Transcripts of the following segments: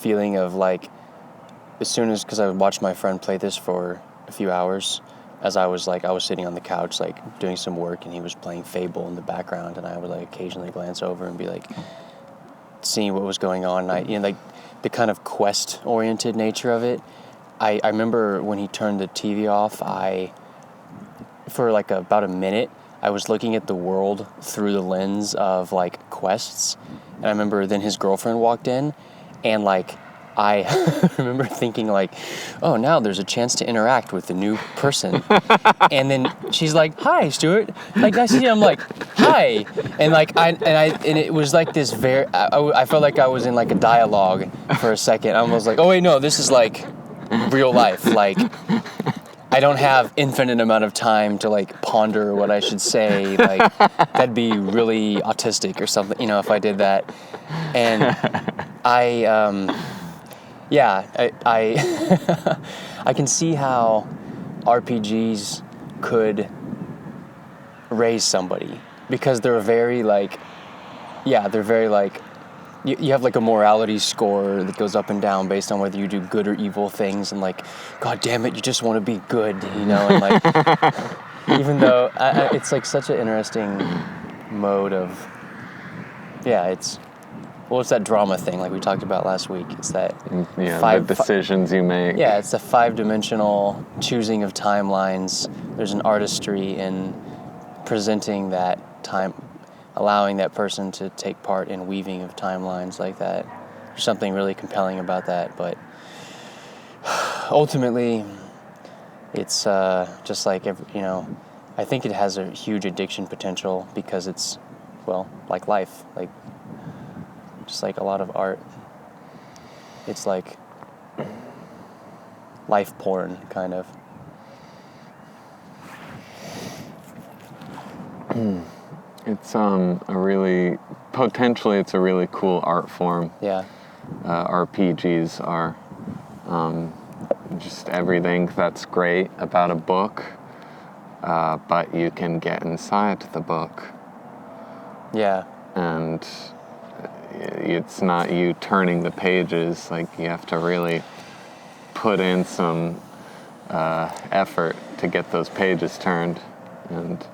feeling of like, as soon as, because I watched my friend play this for a few hours, as I was sitting on the couch, like doing some work, and he was playing Fable in the background, and I would like occasionally glance over and be like, seeing what was going on. And like the kind of quest-oriented nature of it. I remember when he turned the TV off, for like about a minute, I was looking at the world through the lens of like quests. And I remember then his girlfriend walked in, and like, I remember thinking like, oh, now there's a chance to interact with the new person. And then she's like, hi, Stuart. Like, nice to see you. I'm like, hi. And like, and it was like this I felt like I was in like a dialogue for a second. I was like, oh wait, no, this is like real life. Like, I don't have infinite amount of time to like ponder what I should say. Like, that'd be really autistic or something, you know, if I did that. And I can see how RPGs could raise somebody, because they're very like, you have like a morality score that goes up and down based on whether you do good or evil things, and like, God damn it, you just want to be good, you know, and like, even though it's like such an interesting mode of, it's that drama thing like we talked about last week. It's that the decisions you make. Yeah, it's a 5-dimensional choosing of timelines. There's an artistry in presenting that time, allowing that person to take part in weaving of timelines like that. There's something really compelling about that, but ultimately, it's just like, I think it has a huge addiction potential, because it's, well, like life, like just like a lot of art. It's like life porn, kind of. It's it's a really cool art form. Yeah. RPGs are just everything that's great about a book, but you can get inside the book. Yeah. And it's not you turning the pages. Like, you have to really put in some effort to get those pages turned. And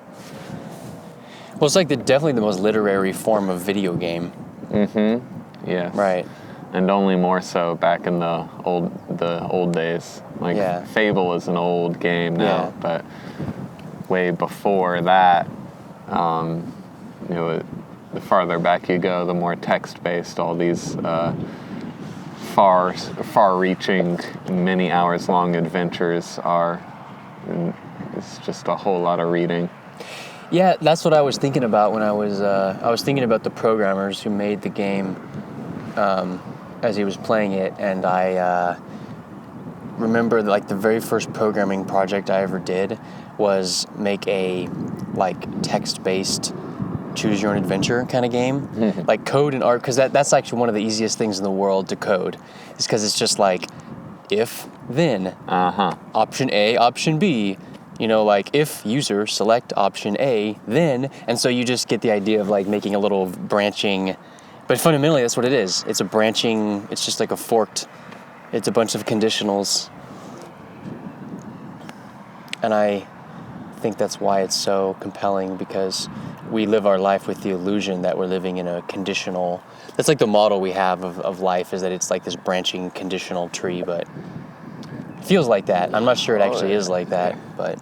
well, it's like definitely the most literary form of video game. Mm-hmm. Yes. Right. And only more so back in the old days. Like, Fable is an old game now, but way before that, the farther back you go, the more text-based all these far-reaching, many hours-long adventures are. And it's just a whole lot of reading. Yeah, that's what I was thinking about when I was thinking about the programmers who made the game as he was playing it, and I remember like the very first programming project I ever did was make a like text-based choose your own adventure kind of game. Mm-hmm. Like code and art, because that's actually one of the easiest things in the world to code. It's because it's just like if, then, option A, option B, like if user select option A, then, and so you just get the idea of like making a little branching, but fundamentally that's what it is. It's a branching, it's just like a forked, it's a bunch of conditionals. And I think that's why it's so compelling, because we live our life with the illusion that we're living in a conditional, that's like the model we have of life, is that it's like this branching conditional tree, but it feels like that. I'm not sure it actually is like that, but.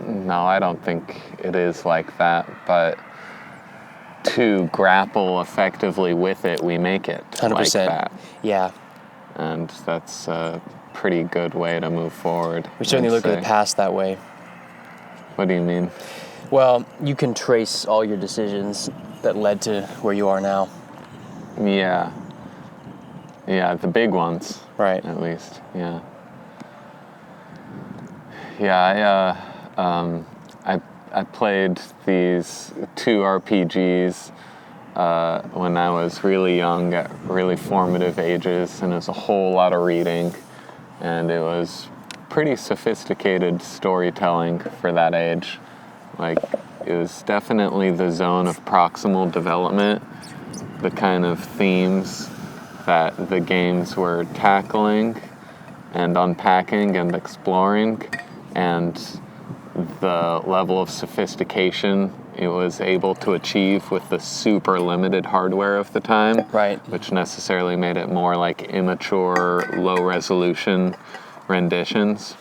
No, I don't think it is like that, but to grapple effectively with it, we make it 100%. Like that. Yeah. And that's a pretty good way to move forward. We certainly look at the past that way. What do you mean? Well, you can trace all your decisions that led to where you are now. Yeah. Yeah, the big ones. Right. At least, yeah. Yeah, I played these 2 RPGs when I was really young, at really formative ages, and it was a whole lot of reading, and it was pretty sophisticated storytelling for that age. Like, it was definitely the zone of proximal development, the kind of themes that the games were tackling and unpacking and exploring, and the level of sophistication it was able to achieve with the super limited hardware of the time, Right. which necessarily made it more like immature, low resolution renditions.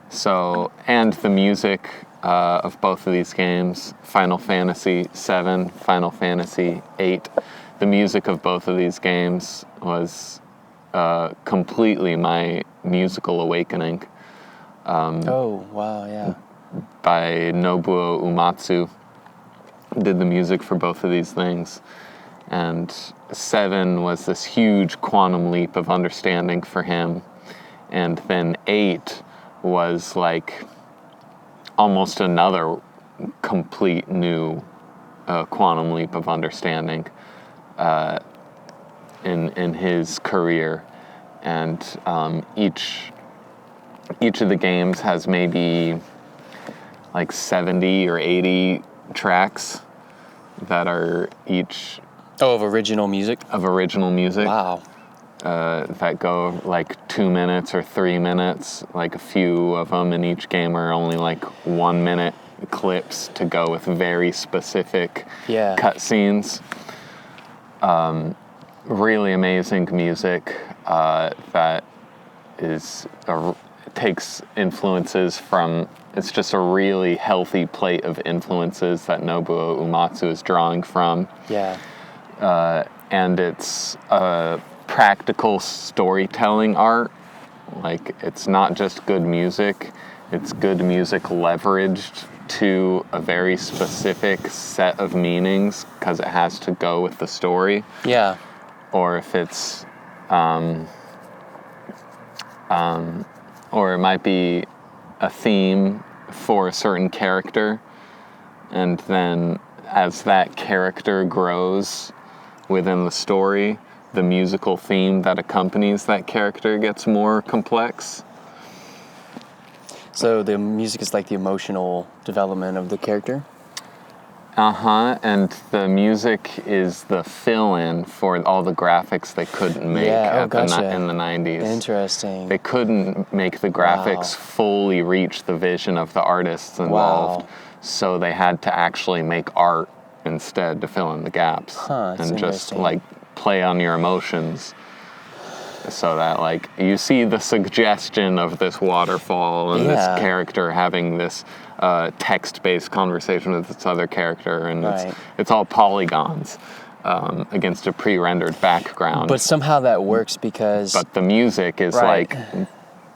So, and the music of both of these games, Final Fantasy VII, Final Fantasy VIII, the music of both of these games was completely my musical awakening. Oh, wow, yeah. By Nobuo Uematsu, did the music for both of these things. And 7 was this huge quantum leap of understanding for him. And then 8 was like almost another complete new quantum leap of understanding in his career. And each of the games has maybe like 70 or 80 tracks that are each of original music. Wow. That go like 2 minutes or 3 minutes. Like a few of them in each game are only like 1 minute clips to go with very specific cutscenes. Really amazing music that takes influences from. It's just a really healthy plate of influences that Nobuo Uematsu is drawing from. Yeah. And it's practical storytelling art. Like, it's not just good music, it's good music leveraged to a very specific set of meanings because it has to go with the story. Yeah. Or if it's, or it might be a theme for a certain character, and then as that character grows within the story, the musical theme that accompanies that character gets more complex. So the music is like the emotional development of the character? And the music is the fill-in for all the graphics they couldn't make in the 90s. Interesting. They couldn't make the graphics fully reach the vision of the artists involved, so they had to actually make art instead to fill in the gaps. And just like play on your emotions, so that like you see the suggestion of this waterfall and this character having this text-based conversation with this other character, and it's all polygons against a pre-rendered background. But somehow that works because... But the music is like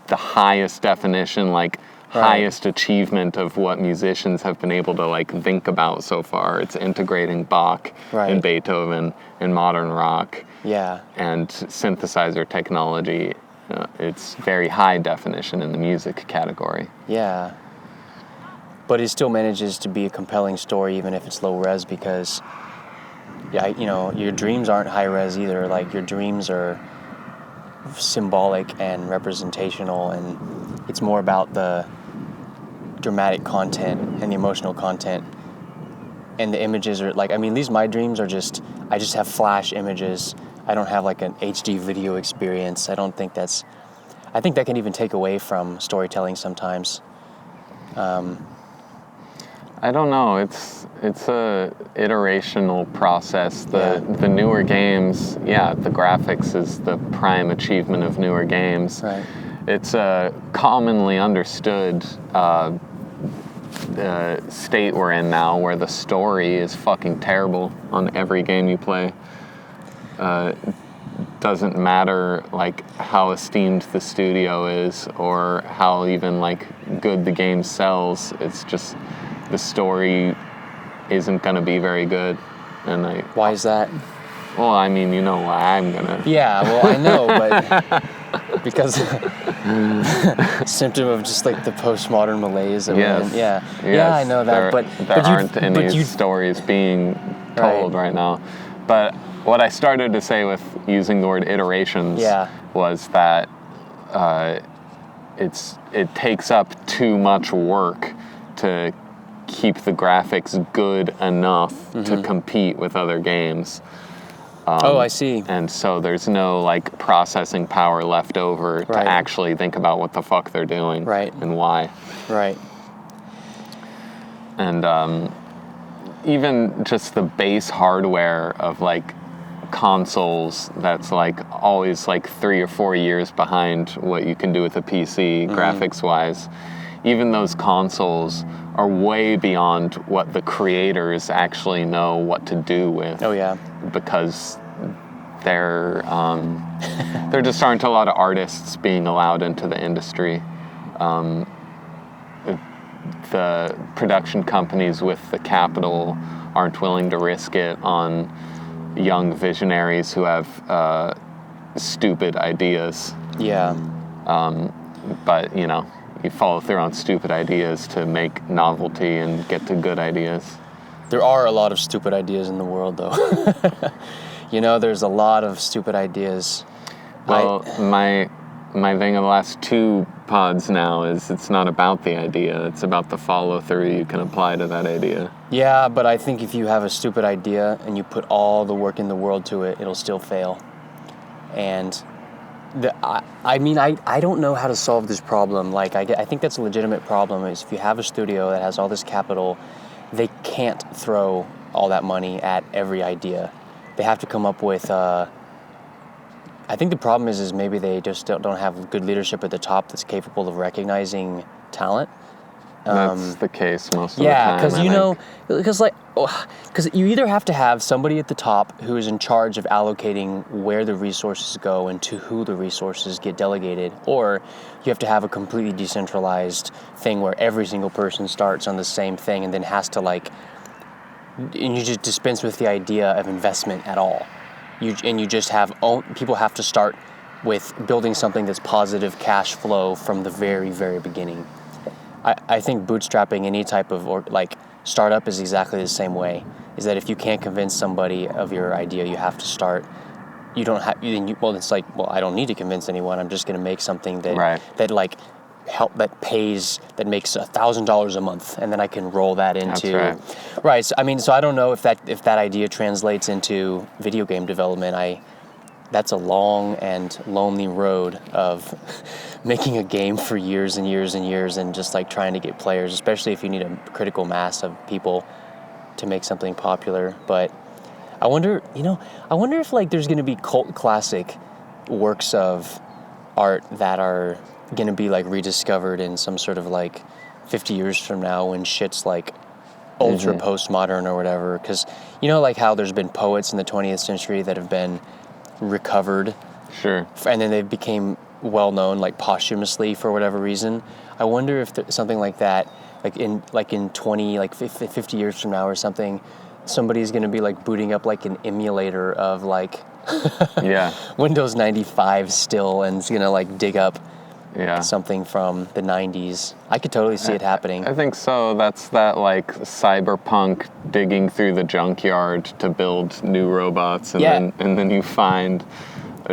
the highest definition, like highest achievement of what musicians have been able to like think about so far. It's integrating Bach and Beethoven and modern rock and synthesizer technology. It's very high definition in the music category. Yeah. But it still manages to be a compelling story even if it's low res because, your dreams aren't high res either. Like, your dreams are symbolic and representational, and it's more about the dramatic content and the emotional content. And the images are like, my dreams are just, I just have flash images. I don't have like an HD video experience. I think that can even take away from storytelling sometimes. I don't know. It's a iterational process. The newer games, the graphics is the prime achievement of newer games. Right. It's a commonly understood state we're in now, where the story is fucking terrible on every game you play. Doesn't matter like how esteemed the studio is or how even like good the game sells. It's just the story isn't going to be very good. And why is that? Well, you know why I'm gonna. Yeah, well, I know, but because symptom of just like the postmodern malaise. Yes. I know that. There aren't any stories being told right now. But what I started to say with using the word iterations was that it takes up too much work to keep the graphics good enough to compete with other games. Oh, I see. And so there's no like processing power left over to actually think about what the fuck they're doing and why. Right. And even just the base hardware of like consoles that's like always like 3 or 4 years behind what you can do with a PC graphics wise. Even those consoles are way beyond what the creators actually know what to do with. Oh yeah. Because there just aren't a lot of artists being allowed into the industry. The production companies with the capital aren't willing to risk it on young visionaries who have stupid ideas. Yeah. But, you know, you follow through on stupid ideas to make novelty and get to good ideas. There are a lot of stupid ideas in the world, though. You know, there's a lot of stupid ideas. Well, my thing of the last 2 pods now is it's not about the idea, it's about the follow-through you can apply to that idea. Yeah, but I think if you have a stupid idea and you put all the work in the world to it, it'll still fail. And I don't know how to solve this problem. Like, I think that's a legitimate problem, is if you have a studio that has all this capital, they can't throw all that money at every idea. They have to come up with... I think the problem is maybe they just don't have good leadership at the top that's capable of recognizing talent. That's the case most of the time. Yeah, because you either have to have somebody at the top who is in charge of allocating where the resources go and to who the resources get delegated, or you have to have a completely decentralized thing where every single person starts on the same thing and then has to and you just dispense with the idea of investment at all. You just have people have to start with building something that's positive cash flow from the very, very beginning. I think bootstrapping any type of startup is exactly the same way. Is that if you can't convince somebody of your idea, you have to start. You don't have. It's like, well, I don't need to convince anyone. I'm just going to make something that that makes $1,000 a month, and then I can roll that into. That's right. So I don't know if that idea translates into video game development. That's a long and lonely road of making a game for years and years and years, and just like trying to get players, especially if you need a critical mass of people to make something popular. But I wonder if like there's going to be cult classic works of art that are going to be like rediscovered in some sort of like 50 years from now when shit's like ultra postmodern or whatever. Because like how there's been poets in the 20th century that have been recovered, sure, and then they became well known like posthumously for whatever reason. I wonder if something like that, like in 50 years from now or something, somebody's going to be like booting up like an emulator of like Windows 95 still, and it's going to like dig up something from the 90s. I could totally see it happening. I think so. That's that like cyberpunk digging through the junkyard to build new robots, and then you find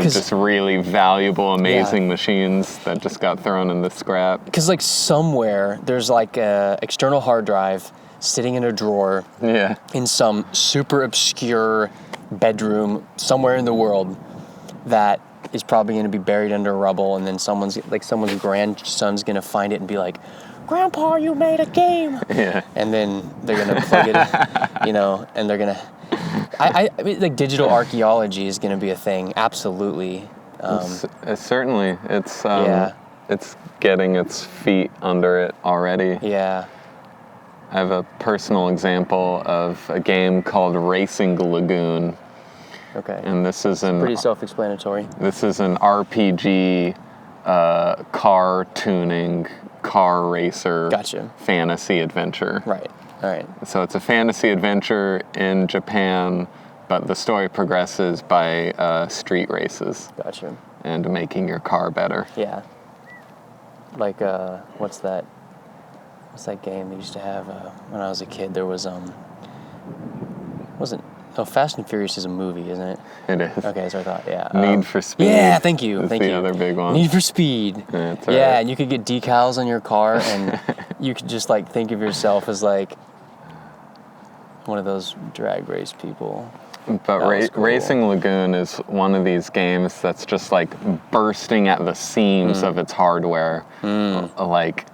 just really valuable, amazing machines that just got thrown in the scrap. Because like somewhere there's like a external hard drive sitting in a drawer in some super obscure bedroom somewhere in the world that is probably going to be buried under rubble, and then someone's grandson's going to find it and be like, "Grandpa, you made a game!" Yeah. And then they're going to plug it, and they're going to... I mean, like, digital archaeology is going to be a thing, absolutely. Certainly. It's getting its feet under it already. Yeah. I have a personal example of a game called Racing Lagoon. Okay. And this is pretty self-explanatory. This is an RPG, car tuning, car racer, fantasy adventure. Right. All right. So it's a fantasy adventure in Japan, but the story progresses by street races. Gotcha. And making your car better. Yeah. Like what's that game they used to have when I was a kid? There was Fast and Furious is a movie, isn't it? It is. Okay, so I thought, yeah. Need for Speed. Yeah, thank you. Is Thank the you. other big one. Need for Speed. Yeah, that's right. Yeah, and you could get decals on your car, and you could just like think of yourself as like one of those drag race people. But Cool. Racing Lagoon is one of these games that's just like bursting at the seams of its hardware. Like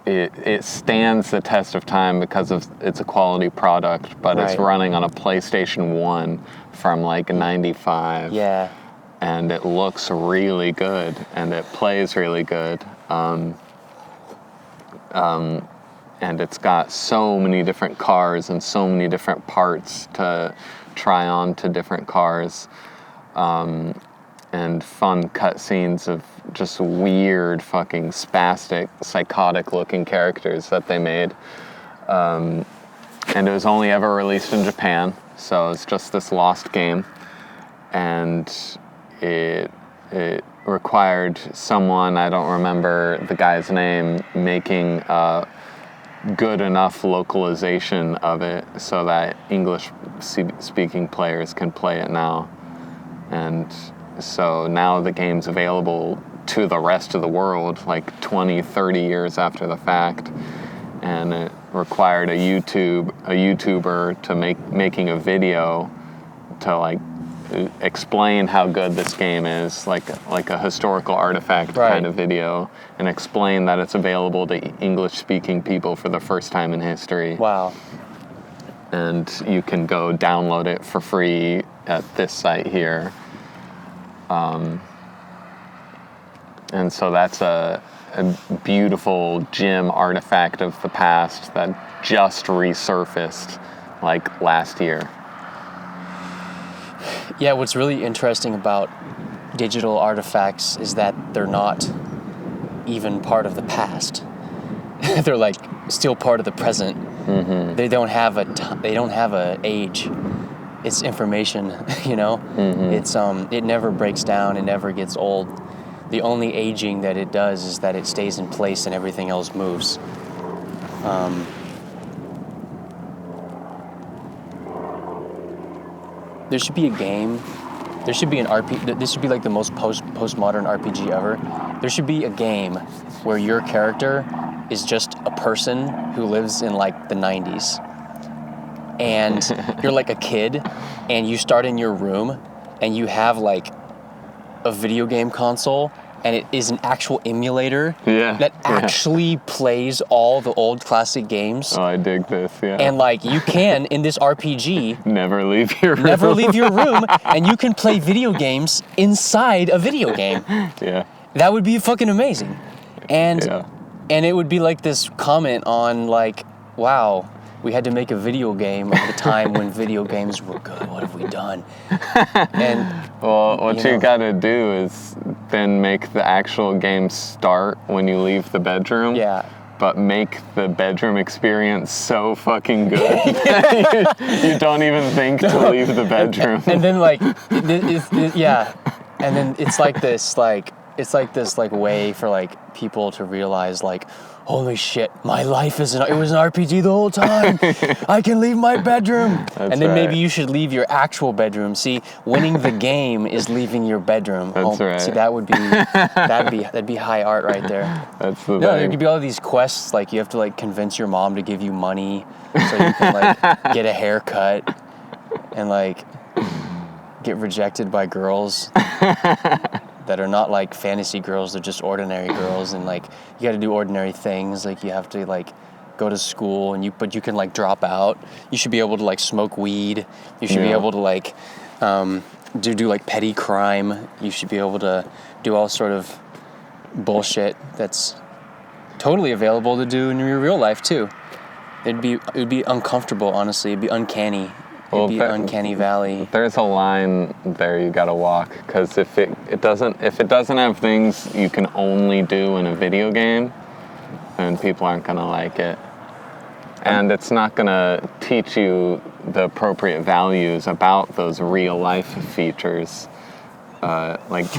it stands the test of time because of it's a quality product, but it's running on a PlayStation 1 from like 95. Yeah. And it looks really good, and it plays really good. And it's got so many different cars and so many different parts to try on to different cars. And fun cutscenes of just weird, fucking spastic, psychotic-looking characters that they made. And it was only ever released in Japan, so it's just this lost game. And it required someone, I don't remember the guy's name, making a good enough localization of it so that English-speaking players can play it now. And so now the game's available to the rest of the world like 20, 30 years after the fact. And it required a YouTuber to making a video to like explain how good this game is, like a historical artifact kind of video, and explain that it's available to English-speaking people for the first time in history. Wow. And you can go download it for free at this site here. And so that's a beautiful gem artifact of the past that just resurfaced like last year. Yeah, what's really interesting about digital artifacts is that they're not even part of the past. They're like still part of the present. Mm-hmm. They don't have a age. It's information, you know. Mm-hmm. It's it never breaks down. It never gets old. The only aging that it does is that it stays in place and everything else moves. There should be a game. There should be an RPG. This should be like the most postmodern RPG ever. There should be a game where your character is just a person who lives in like the 90s. And you're like a kid, and you start in your room, and you have like a video game console, and it is an actual emulator that actually plays all the old classic games. Oh, I dig this, yeah. And like you can, in this RPG, never leave your room, and you can play video games inside a video game. Yeah. That would be fucking amazing. And it would be like this comment on like, wow, we had to make a video game at the time when video games were good. What have we done? And well, what you gotta do is then make the actual game start when you leave the bedroom. Yeah. But make the bedroom experience so fucking good you don't even think to leave the bedroom. And then like, and then it's like this way for like people to realize like, holy shit, my life it was an RPG the whole time. I can leave my bedroom. And then maybe you should leave your actual bedroom. See, winning the game is leaving your bedroom. That's right. See, that'd be high art right there. That's the thing. There could be all these quests, like you have to like convince your mom to give you money so you can like get a haircut and like get rejected by girls that are not like fantasy girls, they're just ordinary girls, and like you got to do ordinary things, like you have to like go to school but you can like drop out. You should be able to like smoke weed. You should be able to like do like petty crime. You should be able to do all sort of bullshit that's totally available to do in your real life too. It would be uncomfortable, honestly. It'd be uncanny. It'd be uncanny valley. There's a line there you gotta walk, because if it doesn't have things you can only do in a video game, then people aren't gonna like it, and it's not gonna teach you the appropriate values about those real life features. Like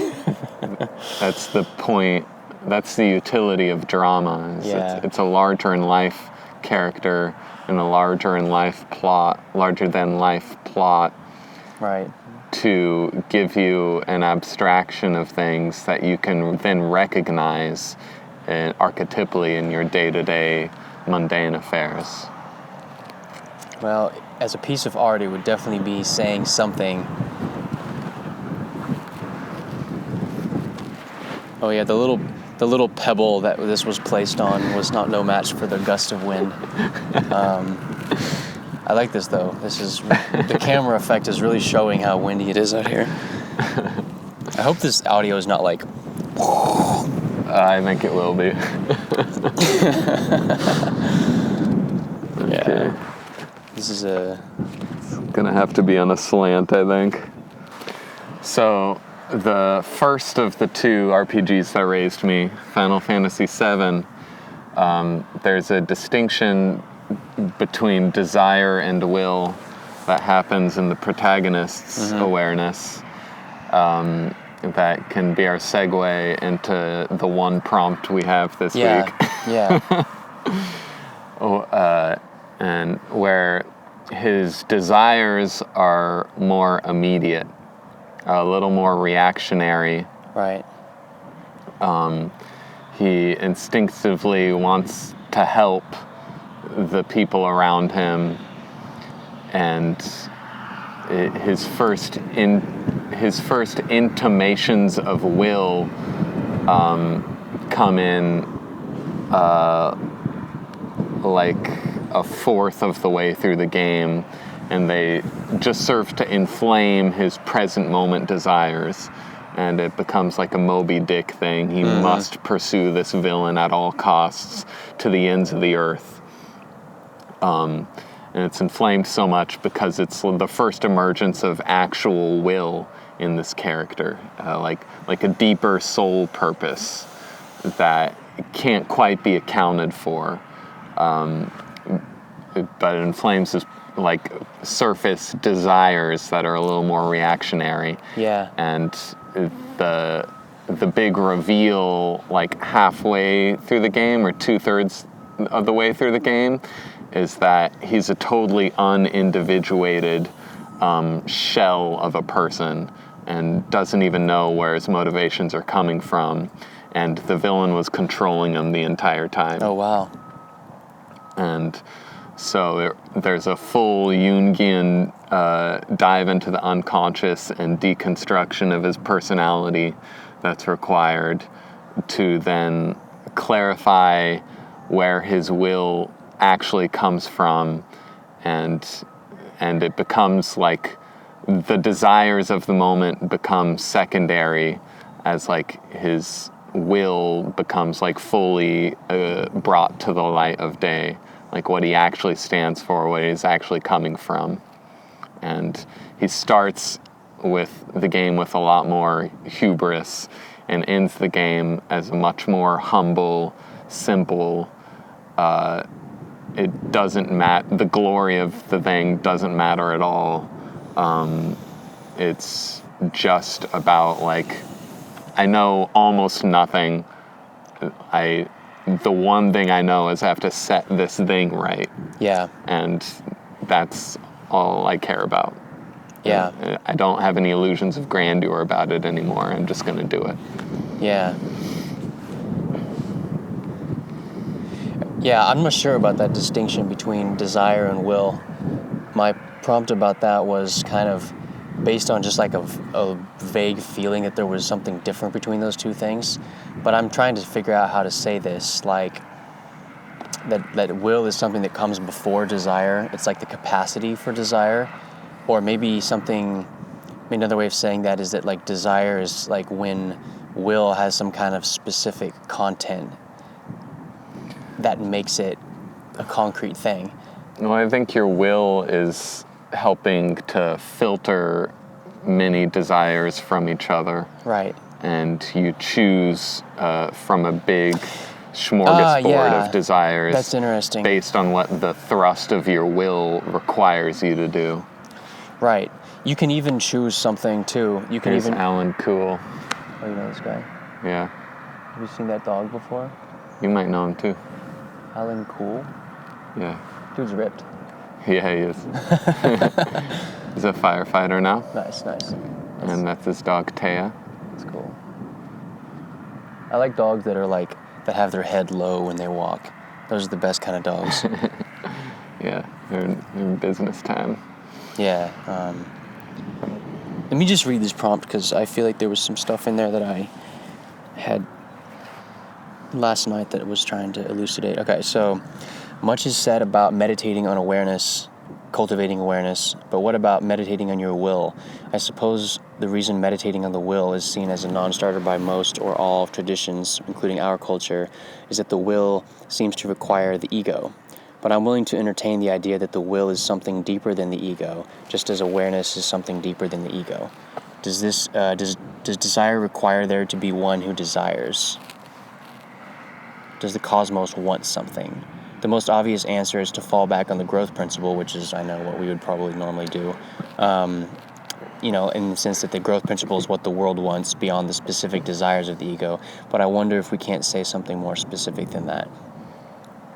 that's the point. That's the utility of drama. It's a larger in life character in a larger than life plot, Right. to give you an abstraction of things that you can then recognize archetypally in your day-to-day mundane affairs. Well, as a piece of art, it would definitely be saying something. Oh yeah, the little pebble that this was placed on was no match for the gust of wind. I like this though. The camera effect is really showing how windy it is out here. I hope this audio is not like. I think it will be. Okay. Yeah. This is Gonna have to be on a slant, I think. So, the first of the two RPGs that raised me, Final Fantasy VII, there's a distinction between desire and will that happens in the protagonist's awareness that can be our segue into the one prompt we have this week. Yeah. And where his desires are more immediate, a little more reactionary. Right. He instinctively wants to help the people around him, and his first intimations of will come in like a fourth of the way through the game, and they just serve to inflame his present moment desires, and it becomes like a Moby Dick thing. He must pursue this villain at all costs to the ends of the earth. And it's inflamed so much because it's the first emergence of actual will in this character, like a deeper soul purpose that can't quite be accounted for. But it inflames his like surface desires that are a little more reactionary. Yeah. And the big reveal, like halfway through the game or 2/3 of the way through the game, is that he's a totally unindividuated shell of a person and doesn't even know where his motivations are coming from. And the villain was controlling him the entire time. Oh, wow. And so there's a full Jungian dive into the unconscious and deconstruction of his personality that's required to then clarify where his will actually comes from, and it becomes like the desires of the moment become secondary as like his will becomes like fully brought to the light of day, like what he actually stands for, what he's actually coming from. And he starts with the game with a lot more hubris and ends the game as a much more humble, simple, it doesn't matter, the glory of the thing doesn't matter at all. It's just about like, I know almost nothing. The one thing I know is I have to set this thing right. Yeah. And that's all I care about. Yeah. I don't have any illusions of grandeur about it anymore. I'm just going to do it. Yeah. Yeah, I'm not sure about that distinction between desire and will. My prompt about that was kind of based on just like a vague feeling that there was something different between those two things. But I'm trying to figure out how to say this, like that will is something that comes before desire. It's like the capacity for desire. Or maybe another way of saying that is that like desire is like when will has some kind of specific content that makes it a concrete thing. Well, I think your will is helping to filter many desires from each other. Right. And you choose from a big smorgasbord of desires. That's interesting. Based on what the thrust of your will requires you to do. Right. You can even choose something too. You can Here's even. Alan Cool. Oh, you know this guy? Yeah. Have you seen that dog before? You might know him too. Alan Cool? Yeah. Dude's ripped. Yeah, he is. He's a firefighter now. Nice. And that's his dog, Taya. That's cool. I like dogs that are like, that have their head low when they walk. Those are the best kind of dogs. Yeah, they're in business time. Yeah. Let me just read this prompt because I feel like there was some stuff in there that I had last night that was trying to elucidate. Okay, so much is said about meditating on awareness, cultivating awareness, but what about meditating on your will? I suppose the reason meditating on the will is seen as a non-starter by most or all traditions, including our culture, is that the will seems to require the ego. But I'm willing to entertain the idea that the will is something deeper than the ego, just as awareness is something deeper than the ego. Does desire require there to be one who desires? Does the cosmos want something? The most obvious answer is to fall back on the growth principle, which is, I know, what we would probably normally do. In the sense that the growth principle is what the world wants beyond the specific desires of the ego. But I wonder if we can't say something more specific than that.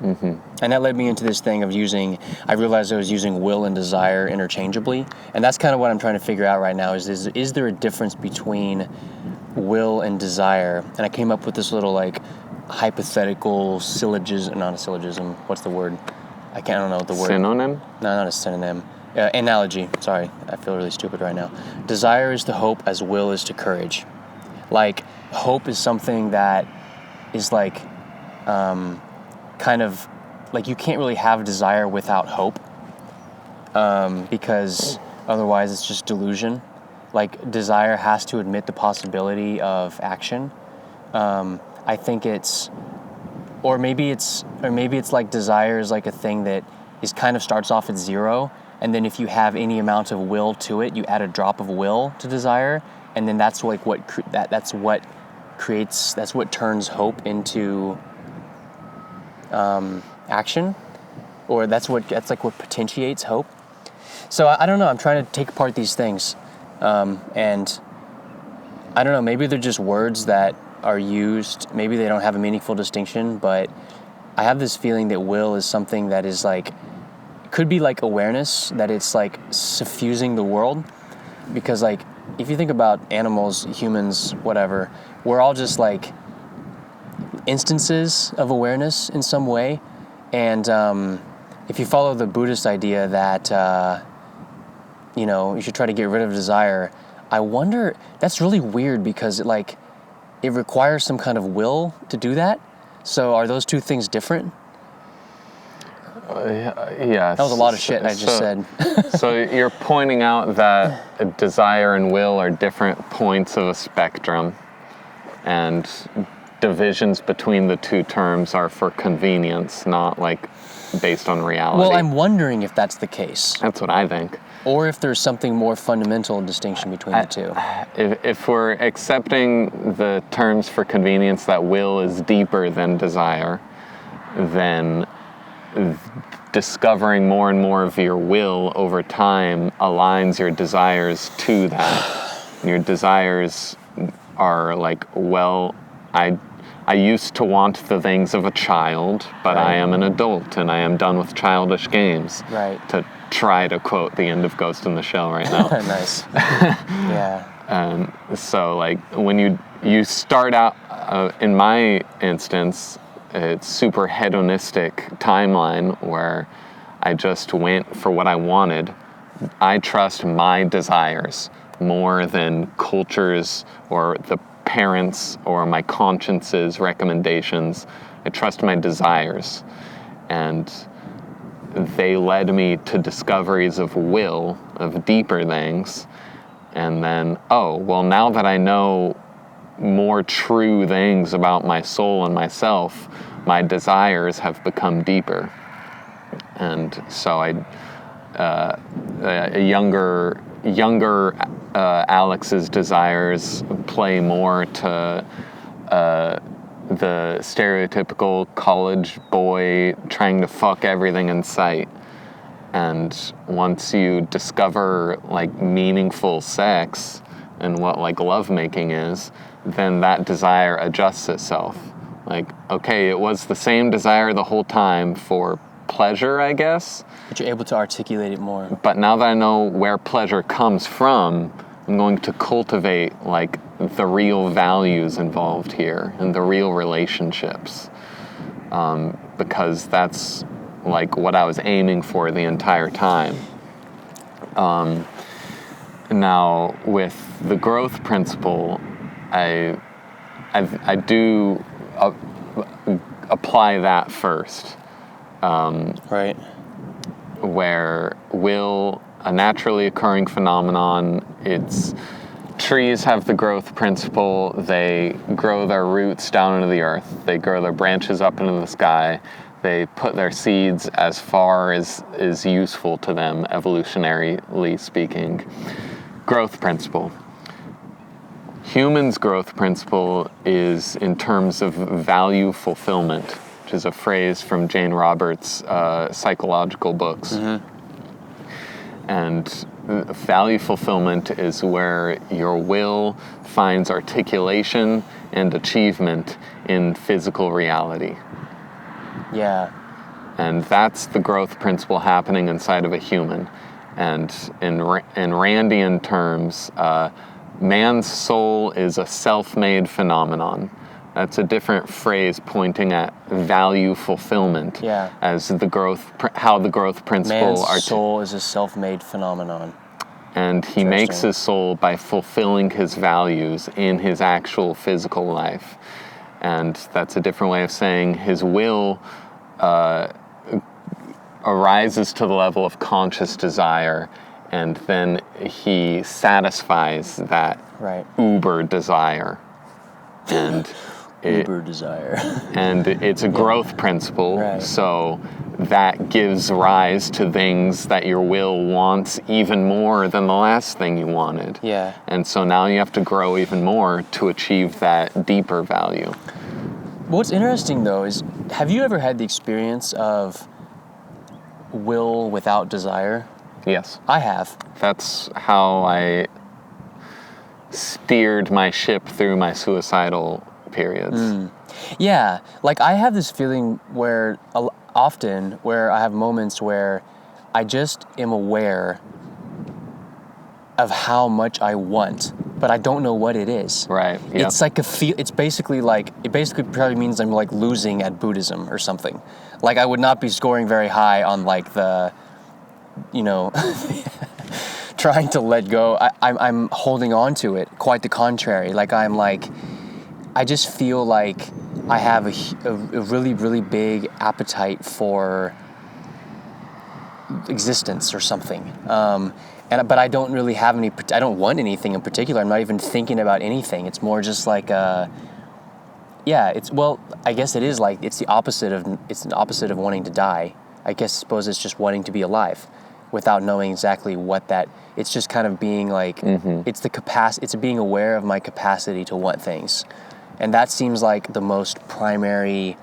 Mm-hmm. And that led me into this thing of I realized I was using will and desire interchangeably. And that's kind of what I'm trying to figure out right now is there a difference between will and desire? And I came up with this little hypothetical syllogism, not a syllogism, what's the word? I don't know what the word. Synonym? No, not a synonym. Analogy, sorry, I feel really stupid right now. Desire is to hope as will is to courage. Like, hope is something that is kind of like you can't really have desire without hope, because otherwise it's just delusion. Like, desire has to admit the possibility of action. I think or maybe it's like desire is like a thing that is kind of starts off at zero, and then if you have any amount of will to it, you add a drop of will to desire, and then that's like that's what turns hope into action, or that's what potentiates hope. So I don't know. I'm trying to take apart these things, and I don't know. Maybe they're just words that are used. Maybe they don't have a meaningful distinction. But I have this feeling that will is something that is could be like awareness, that it's like suffusing the world. Because if you think about animals, humans, whatever, we're all just instances of awareness in some way. And if you follow the Buddhist idea that you should try to get rid of desire, I wonder, that's really weird because it requires some kind of will to do that. So are those two things different? Yeah. That was a lot of shit I just said. So you're pointing out that desire and will are different points of a spectrum, and divisions between the two terms are for convenience, not based on reality. Well, I'm wondering if that's the case. That's what I think. Or if there's something more fundamental distinction between the two. If we're accepting the terms for convenience that will is deeper than desire, then discovering more and more of your will over time aligns your desires to that. Your desires are I used to want the things of a child, but right. I am an adult and I am done with childish games. Right. To try to quote the end of Ghost in the Shell right now. Nice. Yeah. So when you start out, in my instance, it's super hedonistic timeline where I just went for what I wanted. I trust my desires more than cultures or the parents or my conscience's recommendations. I trust my desires, and they led me to discoveries of will, of deeper things, and then, now that I know more true things about my soul and myself, my desires have become deeper. And so a younger Alex's desires play more to the stereotypical college boy trying to fuck everything in sight. And once you discover meaningful sex and what lovemaking is, then that desire adjusts itself. Okay, it was the same desire the whole time for pleasure, I guess. But you're able to articulate it more. But now that I know where pleasure comes from, I'm going to cultivate like the real values involved here and the real relationships, because that's like what I was aiming for the entire time. Now with the growth principle, I do apply that first. Right. Where will, a naturally occurring phenomenon, trees have the growth principle. They grow their roots down into the earth. They grow their branches up into the sky. They put their seeds as far as is useful to them, evolutionarily speaking. Growth principle. Humans' growth principle is in terms of value fulfillment, which is a phrase from Jane Roberts' psychological books. Mm-hmm. And value fulfillment is where your will finds articulation and achievement in physical reality. Yeah. And that's the growth principle happening inside of a human. And in Randian terms, man's soul is a self-made phenomenon. That's a different phrase pointing at value fulfillment as the growth, how the growth principle. Man's soul is a self-made phenomenon. And he makes his soul by fulfilling his values in his actual physical life. And that's a different way of saying his will arises to the level of conscious desire, and then he satisfies that uber desire. And uber desire. And it's a growth principle, so that gives rise to things that your will wants even more than the last thing you wanted. Yeah. And so now you have to grow even more to achieve that deeper value. What's interesting, though, is have you ever had the experience of will without desire? Yes. I have. That's how I steered my ship through my suicidal periods. Yeah, like I have this feeling where often where I have moments where I just am aware of how much I want, but I don't know what it is. Right. Yeah. It's like it basically probably means I'm like losing at Buddhism or something. Like I would not be scoring very high on like the, trying to let go. I'm holding on to it. Quite the contrary. Like I just feel like I have a really, really big appetite for existence or something. But I don't really have I don't want anything in particular. I'm not even thinking about anything. It's more just like, I guess it is like, it's the opposite of wanting to die. Suppose it's just wanting to be alive without knowing exactly what it's just kind of being like, it's being aware of my capacity to want things. And that seems like the most primary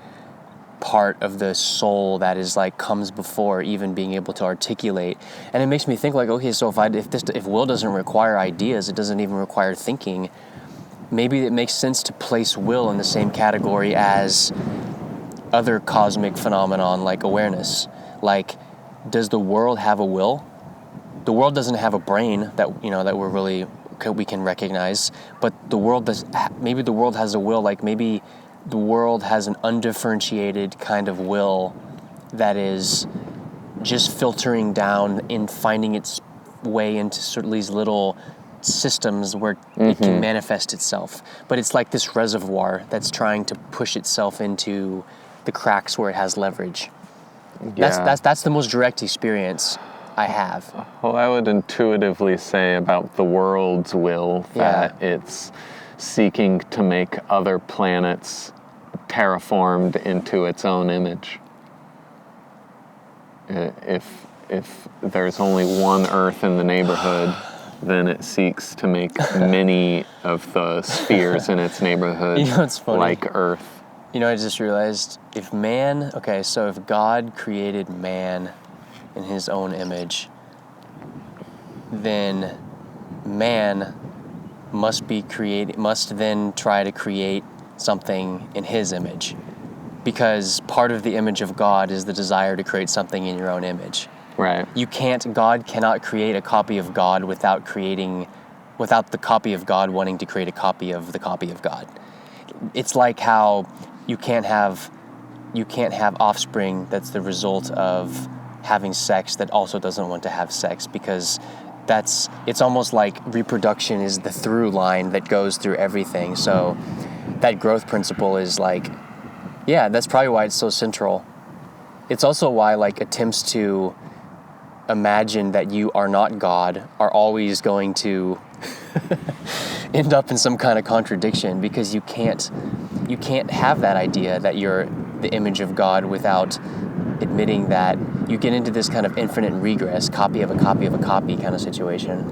part of the soul that is like comes before even being able to articulate. And it makes me think like, okay, so if will doesn't require ideas, it doesn't even require thinking, maybe it makes sense to place will in the same category as other cosmic phenomenon like awareness. Like, does the world have a will? The world doesn't have a brain that we can recognize, but the world does. Maybe the world has a will. Like maybe the world has an undifferentiated kind of will that is just filtering down and finding its way into sort of these little systems where it can manifest itself. But it's like this reservoir that's trying to push itself into the cracks where it has leverage. Yeah. That's the most direct experience I have. Well, I would intuitively say about the world's will that it's seeking to make other planets terraformed into its own image. If there's only one Earth in the neighborhood, then it seeks to make many of the spheres in its neighborhood what's funny? Like Earth. I just realized if God created man in his own image, then man must then try to create something in his image. because part of the image of God is the desire to create something in your own image. Right. God cannot create a copy of God without the copy of God wanting to create a copy of the copy of God. It's like how you can't have offspring that's the result of having sex that also doesn't want to have sex, because it's almost like reproduction is the through line that goes through everything. So that growth principle is like, yeah, that's probably why it's so central. It's also why like attempts to imagine that you are not God are always going to end up in some kind of contradiction, because you can't have that idea that you're the image of God without admitting that you get into this kind of infinite regress, copy of a copy of a copy kind of situation.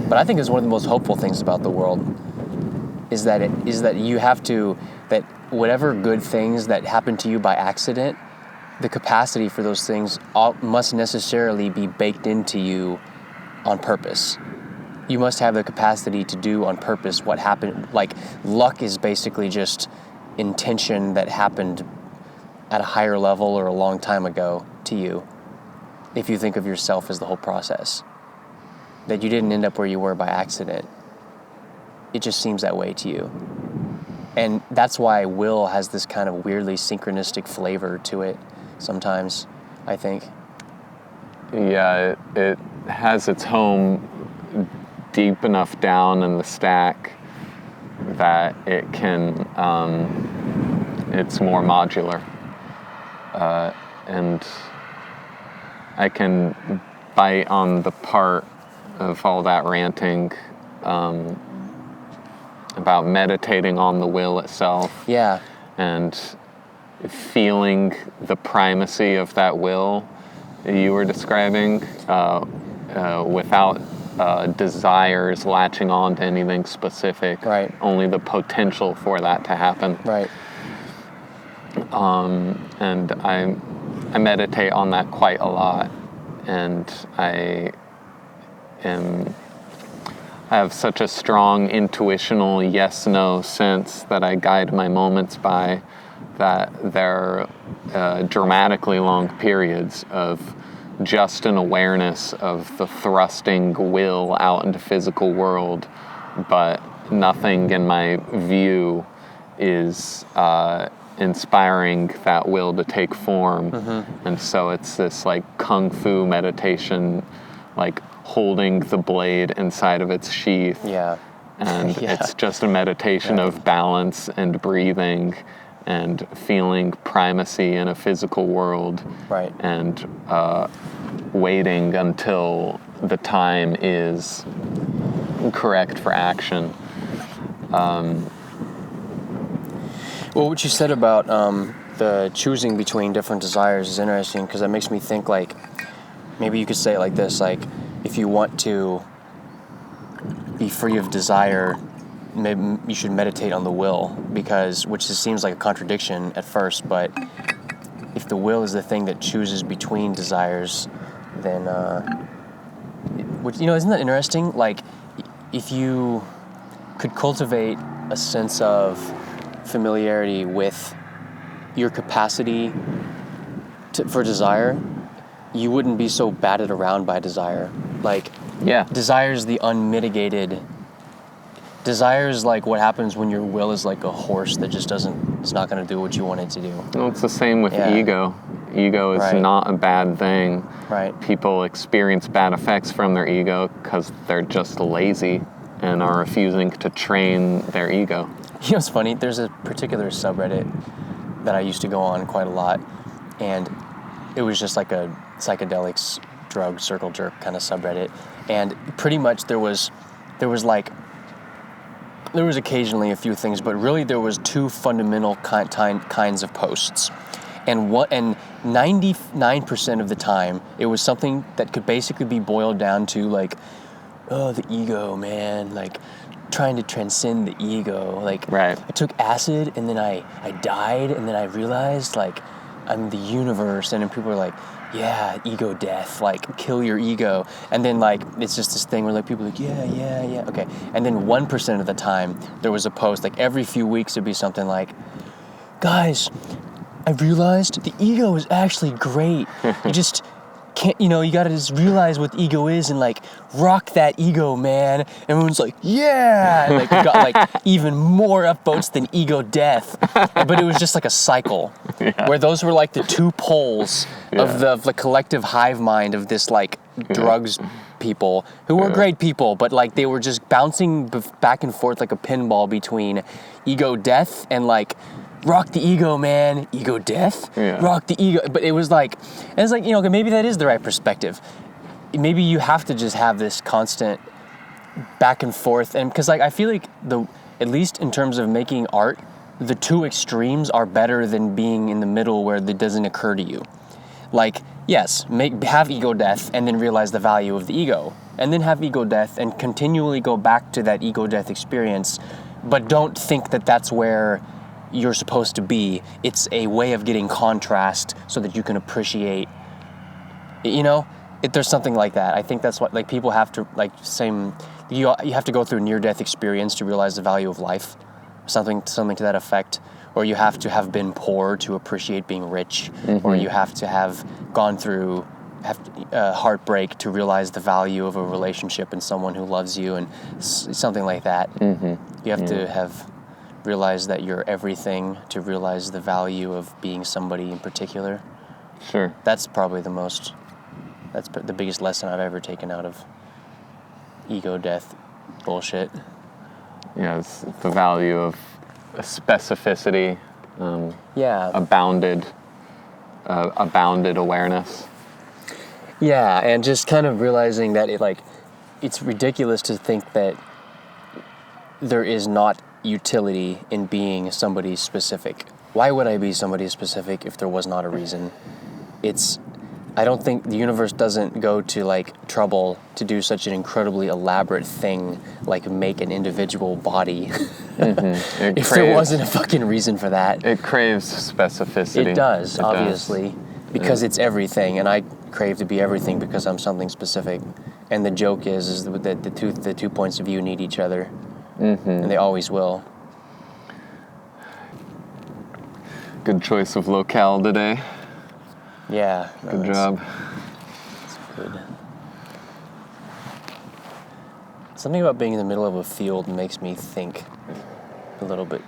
But I think it's one of the most hopeful things about the world is that that whatever good things that happen to you by accident, the capacity for those things must necessarily be baked into you on purpose. You must have the capacity to do on purpose what happened. Like, luck is basically just intention that happened at a higher level or a long time ago to you, if you think of yourself as the whole process. That you didn't end up where you were by accident. It just seems that way to you. And that's why will has this kind of weirdly synchronistic flavor to it sometimes, I think. Yeah, it has its home deep enough down in the stack that it can, it's more modular. And I can bite on the part of all that ranting about meditating on the will itself. Yeah. And feeling the primacy of that will you were describing without desires latching on to anything specific. Right. Only the potential for that to happen. Right. And I meditate on that quite a lot, and I have such a strong intuitional yes-no sense that I guide my moments by, that there are dramatically long periods of just an awareness of the thrusting will out into physical world, but nothing in my view is inspiring that will to take form. Mm-hmm. And so it's this like kung fu meditation, like holding the blade inside of its sheath. Yeah. And yeah. It's just a meditation of balance and breathing and feeling primacy in a physical world. Right. And waiting until the time is correct for action. Well, what you said about the choosing between different desires is interesting, because that makes me think, like, maybe you could say it like this, like, if you want to be free of desire, maybe you should meditate on the will, which just seems like a contradiction at first, but if the will is the thing that chooses between desires, then, isn't that interesting? Like, if you could cultivate a sense of familiarity with your capacity for desire, you wouldn't be so battered around by desire. Like, yeah, desire's the unmitigated. Desire's like what happens when your will is like a horse that just it's not going to do what you want it to do. Well, it's the same with ego. Ego is not a bad thing. Right. People experience bad effects from their ego because they're just lazy and are refusing to train their ego. You know what's funny? There's a particular subreddit that I used to go on quite a lot, and it was just like a psychedelics, drug, circle jerk kind of subreddit. And pretty much there was occasionally a few things, but really there was two fundamental kinds of posts. And 99% of the time, it was something that could basically be boiled down to like, oh, the ego, man, like trying to transcend the ego. Like, right. I took acid and then I died, and then I realized like I'm the universe, and then people are like, yeah, ego death, like kill your ego. And then like it's just this thing where like people are like, yeah, okay. And then 1% of the time there was a post, like every few weeks it'd be something like, guys, I realized the ego is actually great. You just can't, you gotta just realize what the ego is and like rock that ego, man. Everyone's like, yeah, and, like it got like even more upvotes than ego death. But it was just like a cycle where those were like the two poles of the collective hive mind of this like drugs people who were great people, but like they were just bouncing back and forth like a pinball between ego death and like rock the ego, man. Ego death. Rock the ego. But it was like, maybe that is the right perspective. Maybe you have to just have this constant back and forth, and because like I feel like at least in terms of making art, the two extremes are better than being in the middle where it doesn't occur to you. Like, yes, have ego death and then realize the value of the ego, and then have ego death and continually go back to that ego death experience, but don't think that that's where you're supposed to be. It's a way of getting contrast so that you can appreciate, there's something like that. I think that's what, like, people have to, like, you have to go through a near-death experience to realize the value of life, something to that effect, or you have to have been poor to appreciate being rich, or you have to have gone through heartbreak to realize the value of a relationship and someone who loves you, and something like that. You have to have realize that you're everything to realize the value of being somebody in particular. Sure. That's probably that's the biggest lesson I've ever taken out of ego death bullshit. Yeah, it's the value of specificity, abounded awareness. Yeah, and just kind of realizing that it's ridiculous to think that there is not utility in being somebody specific. Why would I be somebody specific if there was not a reason? I don't think the universe doesn't go to like trouble to do such an incredibly elaborate thing like make an individual body if there wasn't a fucking reason for that. It craves specificity. It does, obviously, because it's everything, and I crave to be everything because I'm something specific. And the joke is that the two points of view need each other. And they always will. Good choice of locale today. Yeah. Good job. That's good. Something about being in the middle of a field makes me think a little bit,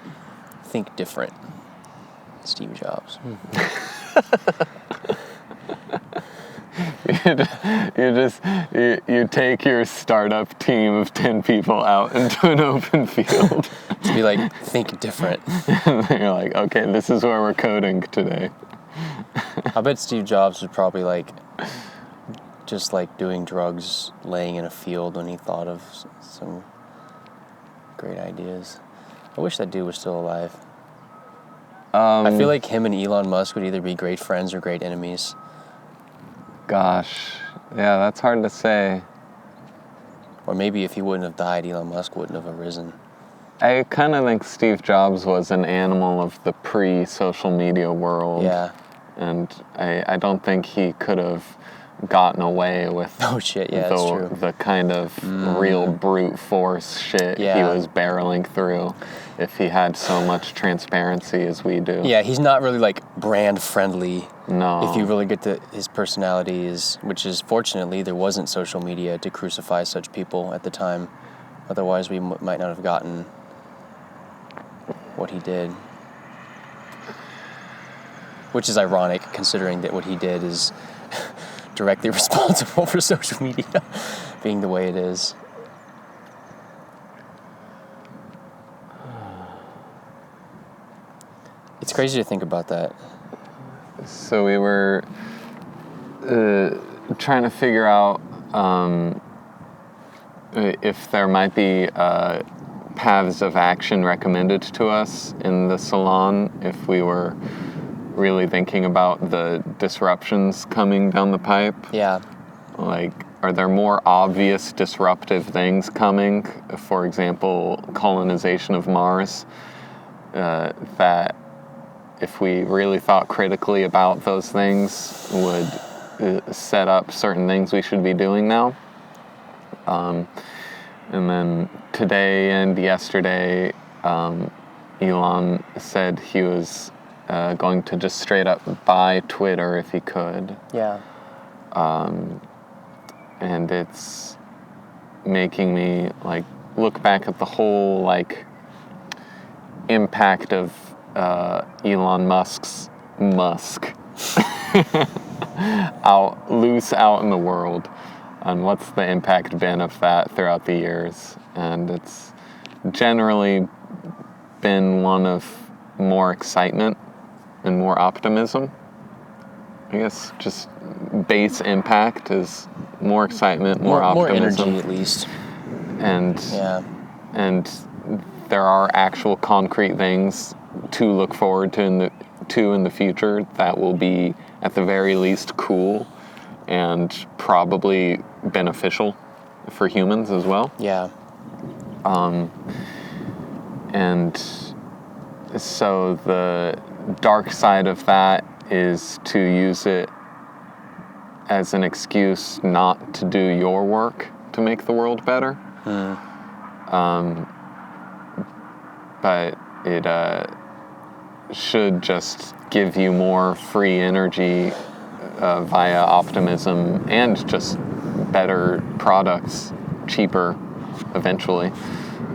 think different. Steve Jobs. You take your startup team of 10 people out into an open field. To be like, think different. And you're like, okay, this is where we're coding today. I bet Steve Jobs was probably like, just like doing drugs, laying in a field when he thought of some great ideas. I wish that dude was still alive. I feel like him and Elon Musk would either be great friends or great enemies. Gosh, yeah, that's hard to say. Or maybe if he wouldn't have died, Elon Musk wouldn't have arisen. I kind of think Steve Jobs was an animal of the pre-social media world. Yeah. And I don't think he could have gotten away with that's true. the kind of real brute force shit he was barreling through if he had so much transparency as we do. Yeah, he's not really like brand friendly. No. If you really get to his personality which is fortunately there wasn't social media to crucify such people at the time. Otherwise we might not have gotten what he did. Which is ironic considering that what he did is directly responsible for social media being the way it is. It's crazy to think about that. So we were trying to figure out if there might be paths of action recommended to us in the salon if we were really thinking about the disruptions coming down the pipe. Yeah. Like, are there more obvious disruptive things coming? For example, colonization of Mars, that if we really thought critically about those things would set up certain things we should be doing now. And then today and yesterday, Elon said he was going to just straight up buy Twitter if he could. Yeah. And it's making me like look back at the whole like impact of Elon Musk out in the world, and what's the impact been of that throughout the years. And it's generally been one of more excitement and more optimism. I guess just base impact is more excitement, more optimism. More energy, at least. And there are actual concrete things to look forward to in the future that will be at the very least cool and probably beneficial for humans as well. Yeah. And so the dark side of that is to use it as an excuse not to do your work to make the world better. But it should just give you more free energy via optimism and just better products, cheaper eventually,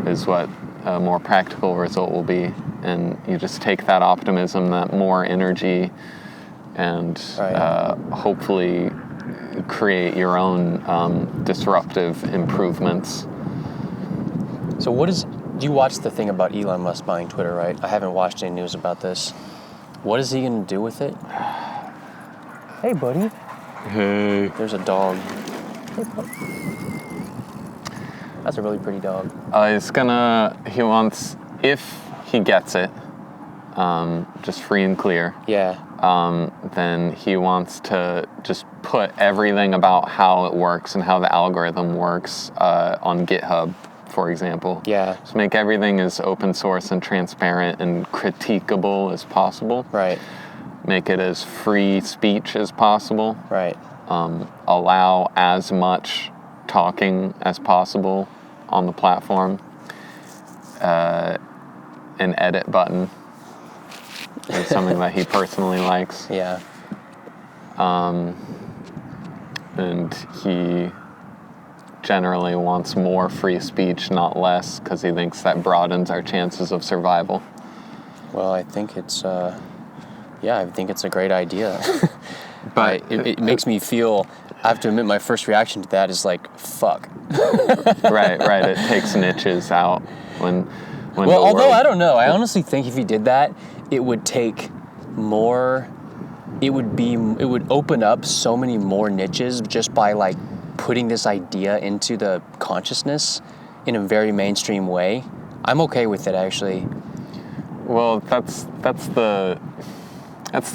is what a more practical result will be. And you just take that optimism, that more energy, and hopefully create your own disruptive improvements. So do you watch the thing about Elon Musk buying Twitter, right? I haven't watched any news about this. What is he going to do with it? Hey, buddy. Hey. There's a dog. Hey, pup. That's a really pretty dog. He wants, if he gets it, just free and clear. Yeah. Then he wants to just put everything about how it works and how the algorithm works on GitHub, for example. Yeah. Just make everything as open source and transparent and critiquable as possible. Right. Make it as free speech as possible. Right. Allow as much talking as possible on the platform. An edit button is something that he personally likes. Yeah. And he generally wants more free speech, not less, because he thinks that broadens our chances of survival. Well, I think it's I think it's a great idea. But it makes me feel, I have to admit, my first reaction to that is like, fuck. right. It takes niches out when well, although I don't know. I honestly think if he did that, it would take more, it would open up so many more niches just by like putting this idea into the consciousness in a very mainstream way. I'm okay with it, actually. Well, that's the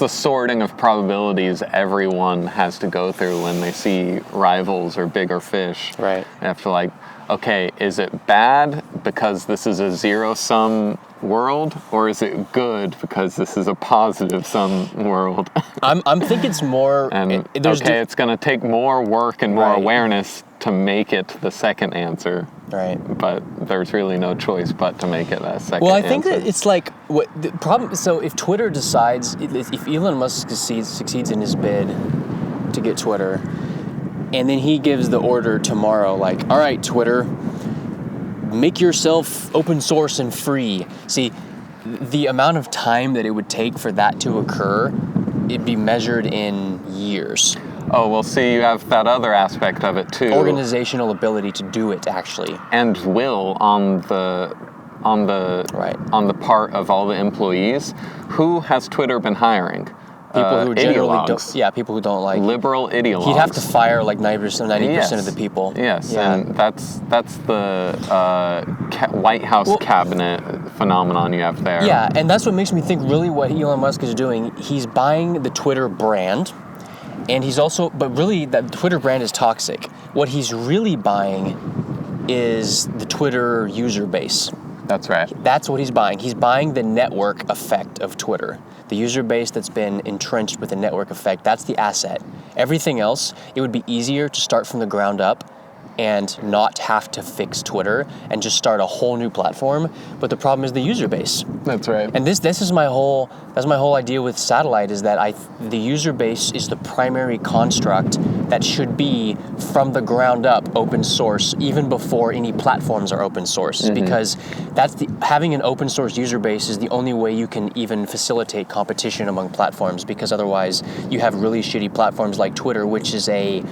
sorting of probabilities everyone has to go through when they see rivals or bigger fish. Right. They have to like, okay, is it bad because this is a zero-sum world, or is it good because this is a positive-sum world? I'm thinking it's more... it's going to take more work and more awareness to make it the second answer. Right. But there's really no choice but to make it that second answer. Well, I think that it's like, what the problem... So if Twitter decides, if Elon Musk succeeds in his bid to get Twitter, and then he gives the order tomorrow, like, all right, Twitter, make yourself open source and free. See, the amount of time that it would take for that to occur, it'd be measured in years. Oh, well, see, you have that other aspect of it, too. Organizational ability to do it, actually. And will on the part of all the employees. Who has Twitter been hiring? People who generally ideologues. don't. Yeah, people who don't like liberal ideologues. He'd have to fire like 90% of the people. Yes, yeah. And that's the White House cabinet phenomenon you have there. Yeah, and that's what makes me think really what Elon Musk is doing. He's buying the Twitter brand, and he's also, but really that Twitter brand is toxic. What he's really buying is the Twitter user base. That's right. That's what he's buying. He's buying the network effect of Twitter. The user base that's been entrenched with the network effect, that's the asset. Everything else, it would be easier to start from the ground up and not have to fix Twitter and just start a whole new platform. But the problem is the user base. That's right. And this is my whole idea with satellite, is that the user base is the primary construct that should be from the ground up open source, even before any platforms are open source, because having an open source user base is the only way you can even facilitate competition among platforms, because otherwise you have really shitty platforms like Twitter, which is a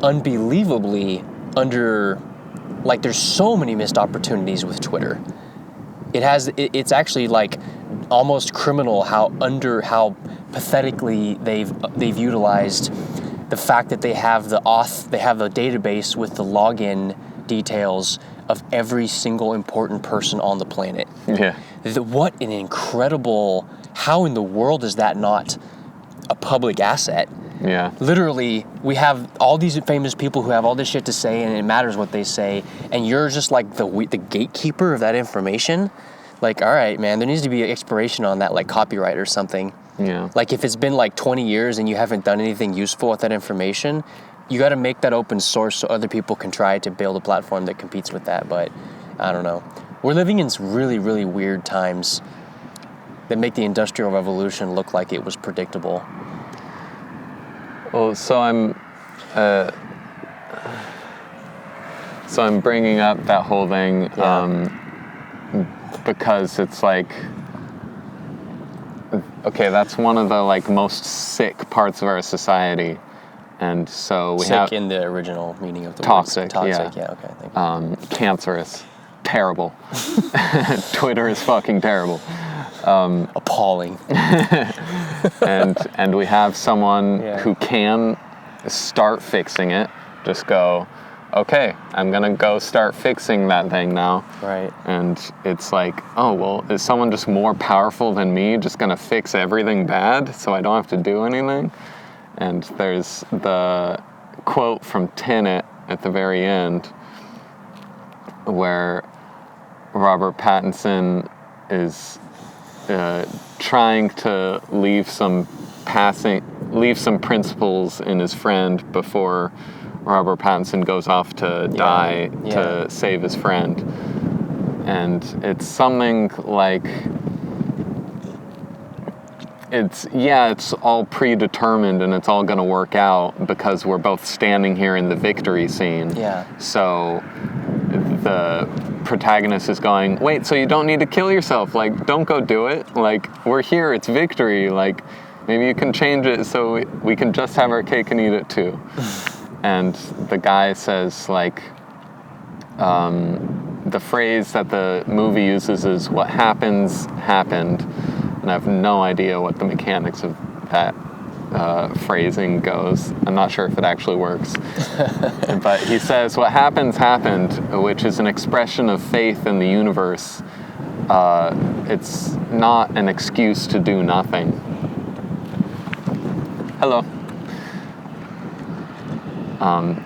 unbelievably there's so many missed opportunities with Twitter. It's actually like almost criminal how pathetically they've utilized the fact that they have the database with the login details of every single important person on the planet. Yeah. What an incredible, how in the world is that not a public asset? Yeah. Literally, we have all these famous people who have all this shit to say, and it matters what they say, and you're just like the gatekeeper of that information. Like, all right, man, there needs to be an expiration on that, like copyright or something. Yeah. Like, if it's been like 20 years and you haven't done anything useful with that information, you got to make that open source so other people can try to build a platform that competes with that. But I don't know. We're living in some really, really weird times that make the Industrial Revolution look like it was predictable. Well, so I'm bringing up that whole thing because it's like, okay, that's one of the like most sick parts of our society, and so we have sick in the original meaning of the toxic, word. Toxic, yeah, okay, thank you. Cancerous, terrible. Twitter is fucking terrible. Appalling. and we have someone who can start fixing it. Just go, okay, I'm gonna go start fixing that thing now. Right. And it's like, oh, well, is someone just more powerful than me just gonna fix everything bad so I don't have to do anything? And there's the quote from Tenet at the very end where Robert Pattinson is trying to leave some principles in his friend before Robert Pattinson goes off to die to save his friend. And it's something like, it's all predetermined and it's all going to work out because we're both standing here in the victory scene. Yeah. So the protagonist is going, wait, so you don't need to kill yourself, like, don't go do it, like, we're here, it's victory, like, maybe you can change it so we can just have our cake and eat it too. And the guy says, like, the phrase that the movie uses is, what happens, happened, and I have no idea what the mechanics of that phrasing goes. I'm not sure if it actually works. But he says, what happens, happened, which is an expression of faith in the universe. It's not an excuse to do nothing. Hello.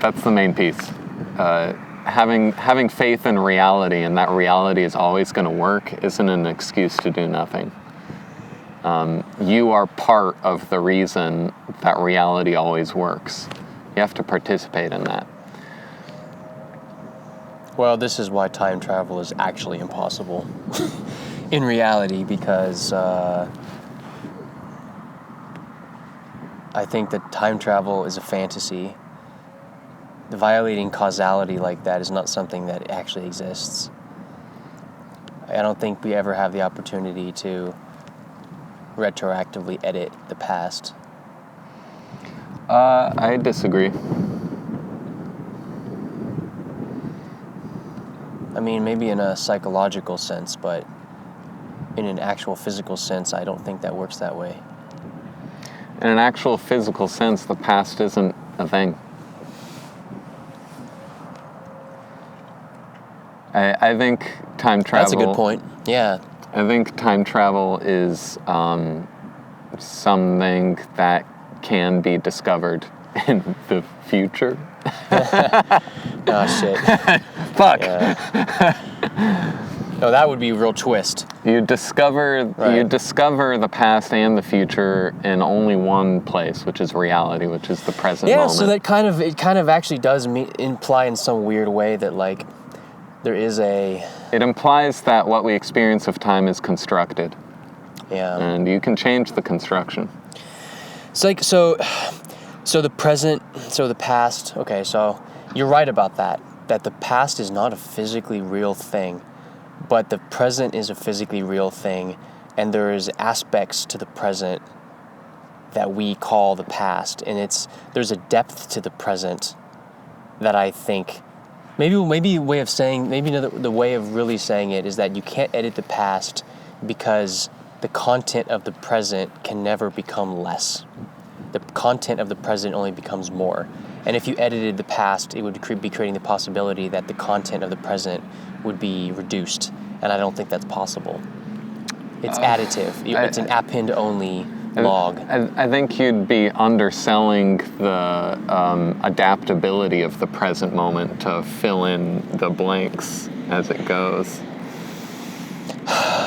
That's the main piece. Having faith in reality, and that reality is always going to work, isn't an excuse to do nothing. You are part of the reason that reality always works. You have to participate in that. Well, this is why time travel is actually impossible in reality, because I think that time travel is a fantasy. Violating causality like that is not something that actually exists. I don't think we ever have the opportunity to retroactively edit the past. I disagree. I mean, maybe in a psychological sense, but in an actual physical sense, I don't think that works that way. In an actual physical sense, the past isn't a thing. I think time travel... That's a good point, yeah. I think time travel is something that can be discovered in the future. Oh, shit. Fuck. Yeah. No, that would be a real twist. You discover the past and the future in only one place, which is reality, which is the present moment. Yeah, so that kind of actually does imply in some weird way that like there is a... It implies that what we experience of time is constructed. Yeah. And you can change the construction. It's like, so the present, so the past, okay, so you're right about that the past is not a physically real thing, but the present is a physically real thing, and there is aspects to the present that we call the past, and there's a depth to the present that I think, maybe a way of saying, the way of really saying it is that you can't edit the past because the content of the present can never become less. The content of the present only becomes more. And if you edited the past, it would be creating the possibility that the content of the present would be reduced. And I don't think that's possible. It's additive. It's an append-only log. I think you'd be underselling the adaptability of the present moment to fill in the blanks as it goes.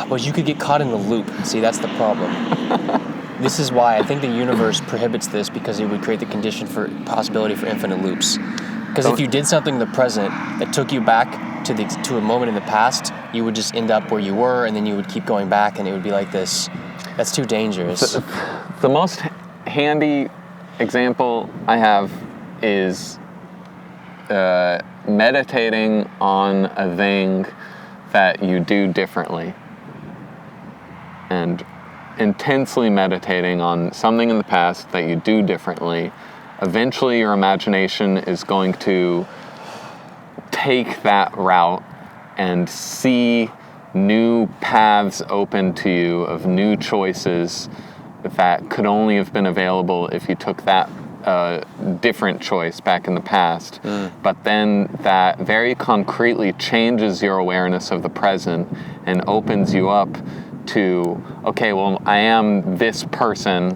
But you could get caught in the loop. See, that's the problem. This is why I think the universe prohibits this, because it would create the condition for possibility for infinite loops. Because if you did something in the present that took you back to a moment in the past, you would just end up where you were, and then you would keep going back, and it would be like this. That's too dangerous. The most handy example I have is meditating on a thing that you do differently. And intensely meditating on something in the past that you do differently, eventually your imagination is going to take that route and see new paths open to you of new choices that could only have been available if you took that different choice back in the past. But then that very concretely changes your awareness of the present and opens you up to, okay, well, I am this person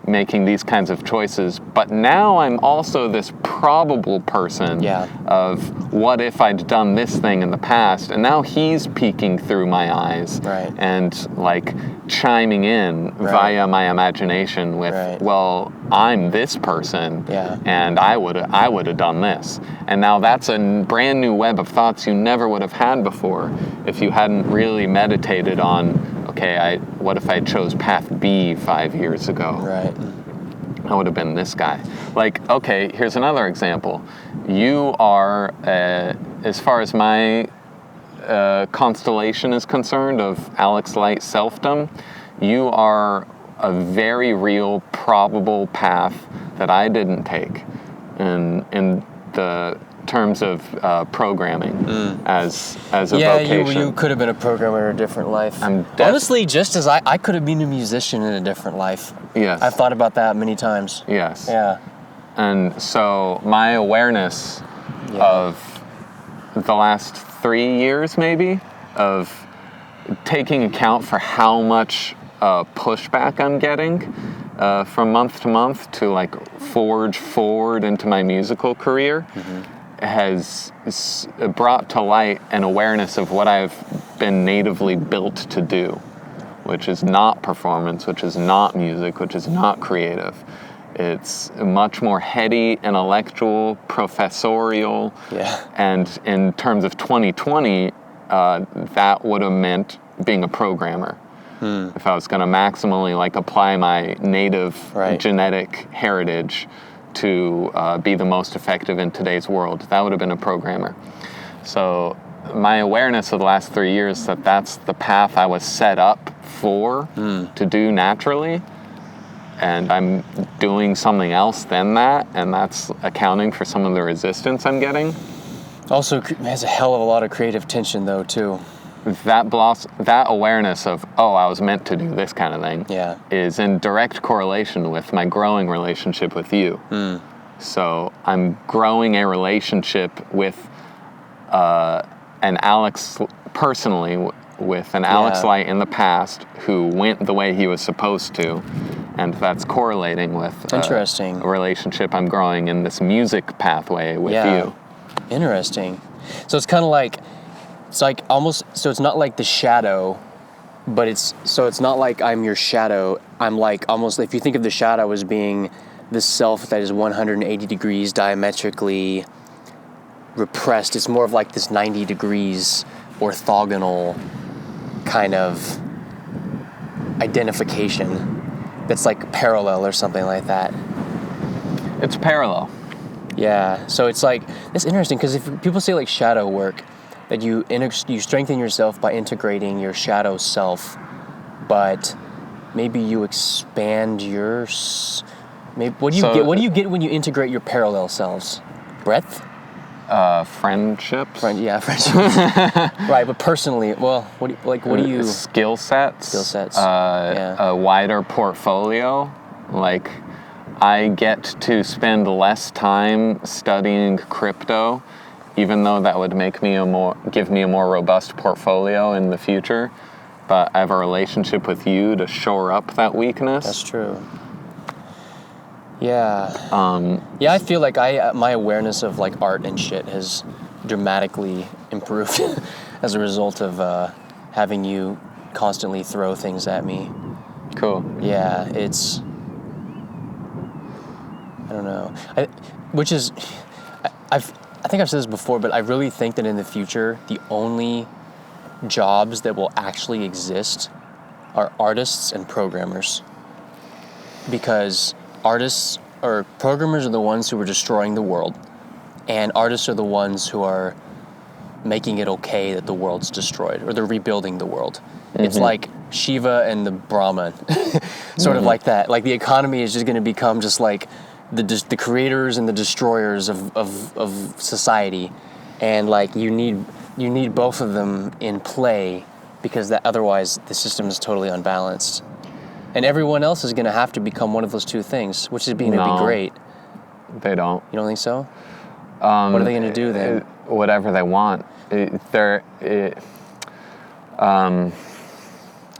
making these kinds of choices, but now I'm also this probable person of what if I'd done this thing in the past, and now he's peeking through my eyes and like chiming in via my imagination with, well, I'm this person and I would have done this. And now that's a brand new web of thoughts you never would have had before if you hadn't really meditated on, okay, what if I chose path B 5 years ago? Right. I would have been this guy. Like, okay, here's another example. You are, as far as my constellation is concerned of Alex Light selfdom, you are a very real, probable path that I didn't take in the terms of programming as a vocation. Yeah, you could have been a programmer in a different life. Honestly, just as I could have been a musician in a different life. Yes. I've thought about that many times. Yes. Yeah. And so my awareness of the last 3 years, maybe, of taking account for how much pushback I'm getting from month to month to like forge forward into my musical career has brought to light an awareness of what I've been natively built to do, which is not performance, which is not music, which is not creative. It's much more heady, intellectual, professorial, and in terms of 2020, that would have meant being a programmer. If I was going to maximally like apply my native genetic heritage to be the most effective in today's world, that would have been a programmer. So my awareness of the last 3 years that that's the path I was set up for to do naturally, and I'm doing something else than that, and that's accounting for some of the resistance I'm getting. Also has a hell of a lot of creative tension though too. That awareness of, oh, I was meant to do this kind of thing is in direct correlation with my growing relationship with you. So I'm growing a relationship with an Alex, personally, with an Alex Light in the past who went the way he was supposed to, and that's correlating with a relationship I'm growing in this music pathway with you. Interesting. So it's kind of like it's like almost, so it's not like the shadow, but it's not like I'm your shadow. I'm like almost, if you think of the shadow as being the self that is 180 degrees diametrically repressed, it's more of like this 90 degrees orthogonal kind of identification that's like parallel or something like that. It's parallel. Yeah, so it's like, it's interesting because if people say like shadow work, that you strengthen yourself by integrating your shadow self, but maybe you expand your, what do you get when you integrate your parallel selves? Breadth? Friendships. Friendships. Right, but personally, well, what do you? Skill sets. Yeah. A wider portfolio. Like, I get to spend less time studying crypto, even though that would give me a more robust portfolio in the future. But I have a relationship with you to shore up that weakness. That's true. Yeah. I feel like my awareness of like art and shit has dramatically improved as a result of having you constantly throw things at me. Cool. Yeah, it's, I don't know. I think I've said this before, but I really think that in the future, the only jobs that will actually exist are artists and programmers. Because artists or programmers are the ones who are destroying the world, and artists are the ones who are making it okay that the world's destroyed, or they're rebuilding the world. Mm-hmm. It's like Shiva and the Brahman, sort of like that. Like the economy is just going to become just like the creators and the destroyers of society, and like you need both of them in play, because that otherwise the system is totally unbalanced. And everyone else is going to have to become one of those two things, which is going to be great. They don't. You don't think so? What are they going to do then? Whatever they want.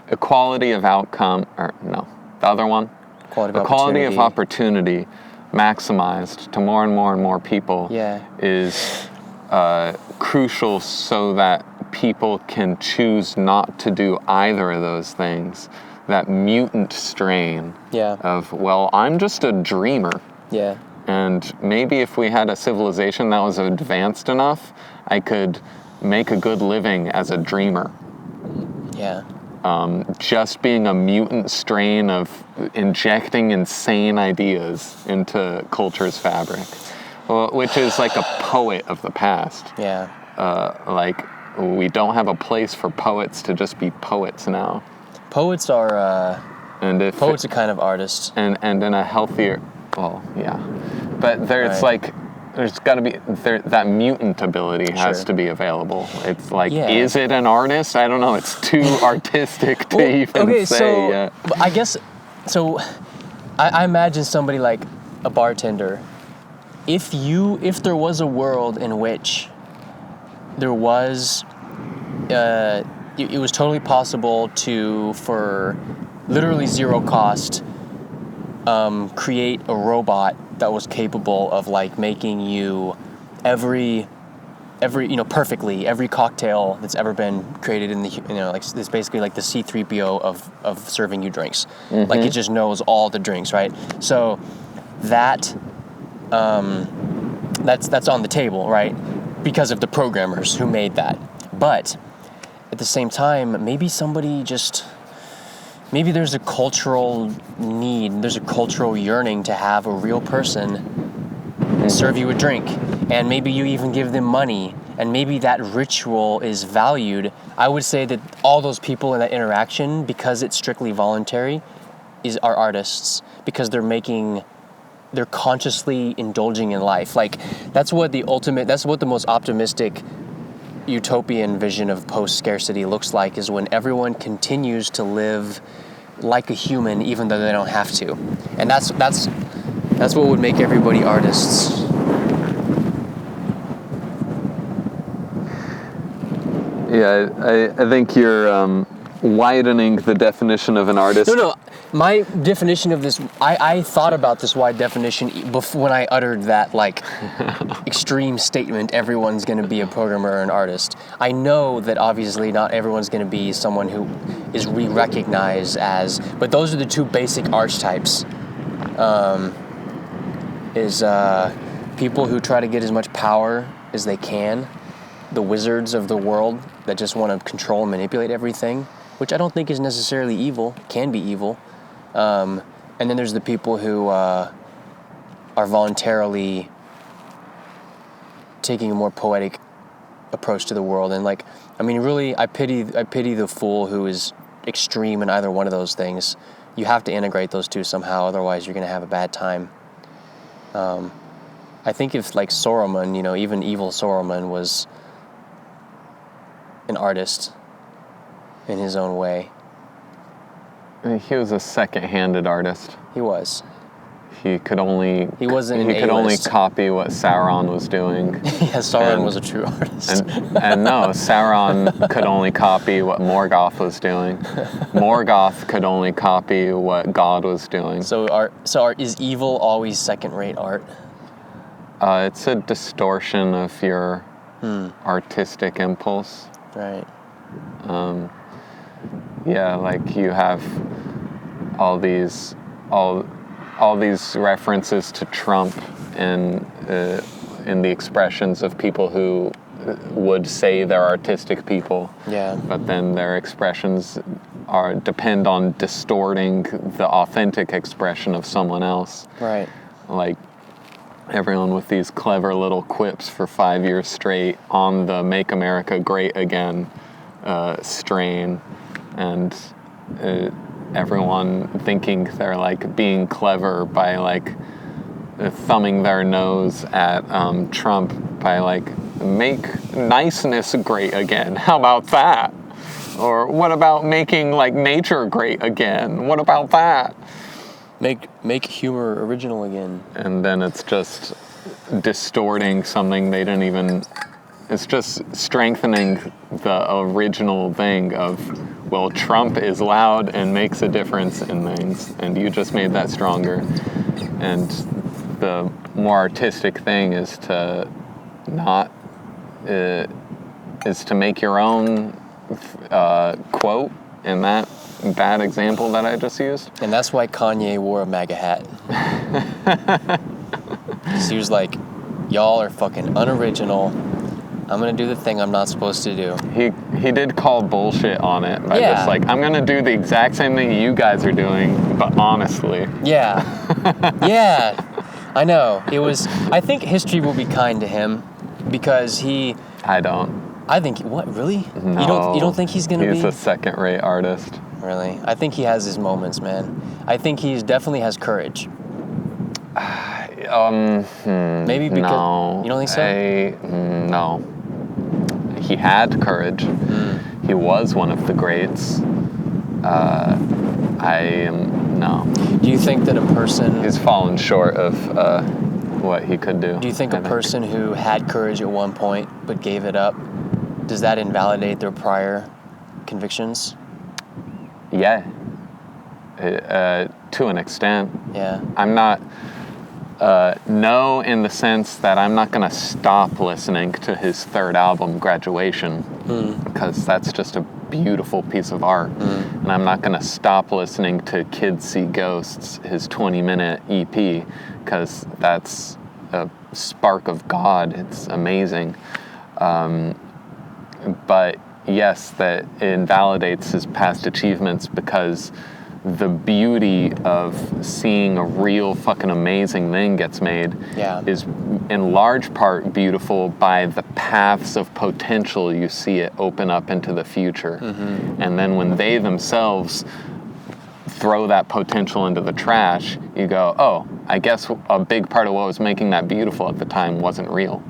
Equality of outcome, or no, the other one? Equality of opportunity maximized to more and more and more people is crucial, so that people can choose not to do either of those things. That mutant strain of, well, I'm just a dreamer. Yeah. And maybe if we had a civilization that was advanced enough, I could make a good living as a dreamer. Yeah. Just being a mutant strain of injecting insane ideas into culture's fabric, which is like a poet of the past. Yeah. Like, we don't have a place for poets to just be poets now. Poets are poets are kind of artists. And in a healthier, well, yeah. But there's like, there's got to be, that mutant ability has to be available. It's like, is it an artist? I don't know. It's too artistic to even say. So, I guess, so I imagine somebody like a bartender. If there was a world in which there was, it was totally possible to, for literally zero cost, create a robot that was capable of like making you every perfectly every cocktail that's ever been created in the like it's basically like the C-3PO of serving you drinks. Mm-hmm. Like it just knows all the drinks, right? So that's on the table, right? Because of the programmers who made that. But at the same time, maybe there's a cultural need, there's a cultural yearning to have a real person serve you a drink. And maybe you even give them money. And maybe that ritual is valued. I would say that all those people in that interaction, because it's strictly voluntary, are artists. Because they're consciously indulging in life. Like, that's what the most optimistic utopian vision of post-scarcity looks like, is when everyone continues to live like a human even though they don't have to. And that's what would make everybody artists. Yeah, I think you're widening the definition of an artist. No. My definition of this, I thought about this wide definition before when I uttered that like extreme statement. Everyone's going to be a programmer or an artist. I know that obviously not everyone's going to be someone who is recognized as. But those are the two basic archetypes. People who try to get as much power as they can, the wizards of the world that just want to control and manipulate everything, which I don't think is necessarily evil, can be evil. And then there's the people who are voluntarily taking a more poetic approach to the world. And like, I mean, really, I pity the fool who is extreme in either one of those things. You have to integrate those two somehow, otherwise you're going to have a bad time. I think if like Saruman, even evil Saruman was an artist in his own way. He was a second-handed artist. He was. He could only copy what Sauron was doing. Yeah, Sauron was a true artist. And no, Sauron could only copy what Morgoth was doing. Morgoth could only copy what God was doing. So is evil always second-rate art? It's a distortion of your artistic impulse. Right. Yeah, like you have all these references to Trump in the expressions of people who would say they're artistic people. Yeah. But then their expressions depend on distorting the authentic expression of someone else. Right. Like everyone with these clever little quips for 5 years straight on the Make America Great Again strain, and everyone thinking they're like being clever by like thumbing their nose at Trump by like, make niceness great again. How about that? Or what about making like nature great again? What about that? Make humor original again. And then it's just distorting something they didn't even. It's just strengthening the original thing of, well, Trump is loud and makes a difference in things, and you just made that stronger. And the more artistic thing is to make your own quote in that bad example that I just used. And that's why Kanye wore a MAGA hat. He was like, y'all are fucking unoriginal. I'm going to do the thing I'm not supposed to do. He did call bullshit on it by just like, I'm going to do the exact same thing you guys are doing, but honestly. Yeah. Yeah. I know. I think history will be kind to him because I think, what, really? No. You don't think he's going to be? He's a second-rate artist. Really? I think he has his moments, man. I think he definitely has courage. Maybe because... No. You don't think so? No. He had courage. He was one of the greats. No. Do you think that a person... He's fallen short of what he could do. Do you think a person who had courage at one point but gave it up, does that invalidate their prior convictions? Yeah. To an extent. Yeah. I'm not... no, in the sense that I'm not going to stop listening to his third album, Graduation, because that's just a beautiful piece of art. And I'm not going to stop listening to Kids See Ghosts, his 20-minute EP, because that's a spark of God. It's amazing. But yes, that invalidates his past achievements because the beauty of seeing a real fucking amazing thing gets made is in large part beautiful by the paths of potential you see it open up into the future. And then when they themselves throw that potential into the trash, you go, oh, I guess a big part of what was making that beautiful at the time wasn't real.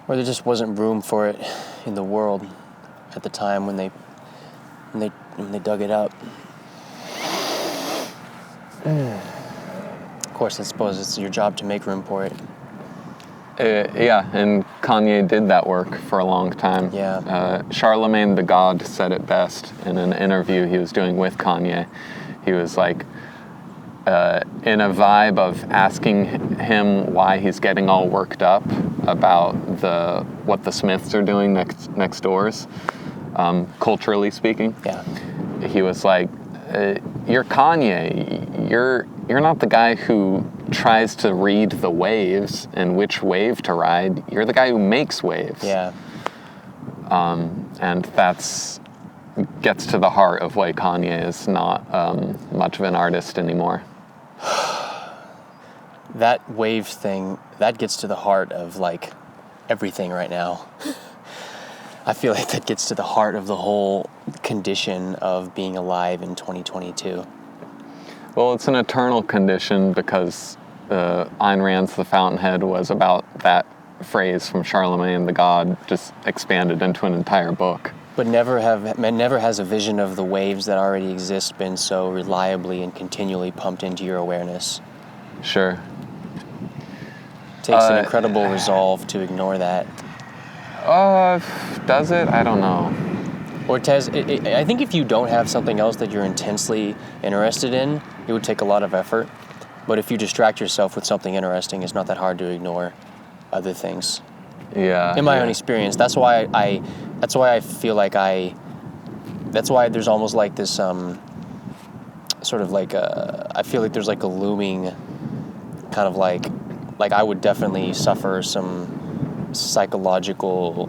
Or there just wasn't room for it in the world at the time when they dug it up. Of course, I suppose it's your job to make room for it. Yeah, and Kanye did that work for a long time. Yeah. Charlemagne the God said it best in an interview he was doing with Kanye. He was like, in a vibe of asking him why he's getting all worked up about what the Smiths are doing next doors, culturally speaking. Yeah. He was like, "You're Kanye. You're not the guy who tries to read the waves and which wave to ride. You're the guy who makes waves." Yeah. And that's gets to the heart of why Kanye is not much of an artist anymore. That wave thing, that gets to the heart of like everything right now. I feel like that gets to the heart of the whole condition of being alive in 2022. Well, it's an eternal condition because Ayn Rand's The Fountainhead was about that phrase from Charlemagne the God, just expanded into an entire book. But never has a vision of the waves that already exist been so reliably and continually pumped into your awareness. Sure. Takes an incredible resolve to ignore that. Does it? I don't know. Or I think if you don't have something else that you're intensely interested in, it would take a lot of effort. But if you distract yourself with something interesting, it's not that hard to ignore other things. Yeah. In my own experience, that's why I feel like that's why there's almost like this sort of like I feel like there's like a looming kind of like I would definitely suffer some psychological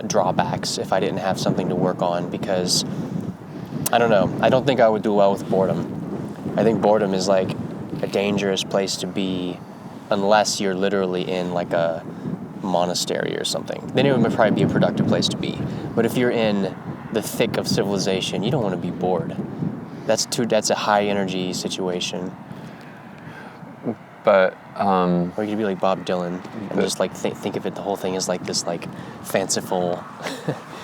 drawbacks if I didn't have something to work on, because I don't know, I don't think I would do well with boredom. I think boredom is like a dangerous place to be unless you're literally in like a monastery or something. Then it would probably be a productive place to be. But if you're in the thick of civilization, you don't want to be bored. That's a high energy situation. But or you could be like Bob Dylan and just like think of it, the whole thing is like this like fanciful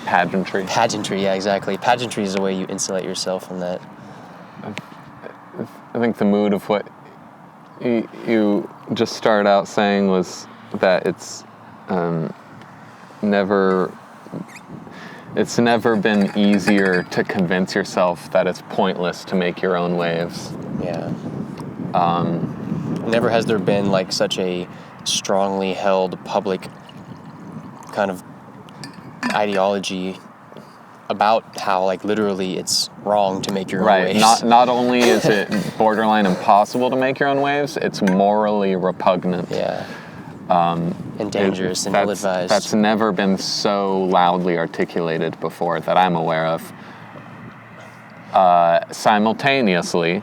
pageantry. Yeah, exactly. Pageantry is the way you insulate yourself from that. I think the mood of what you just started out saying was that it's never been easier to convince yourself that it's pointless to make your own waves. Yeah. Never has there been like such a strongly held public kind of ideology about how like literally it's wrong to make your own waves. Not only is it borderline impossible to make your own waves, it's morally repugnant. Yeah. And dangerous and ill-advised. That's never been so loudly articulated before that I'm aware of. Simultaneously,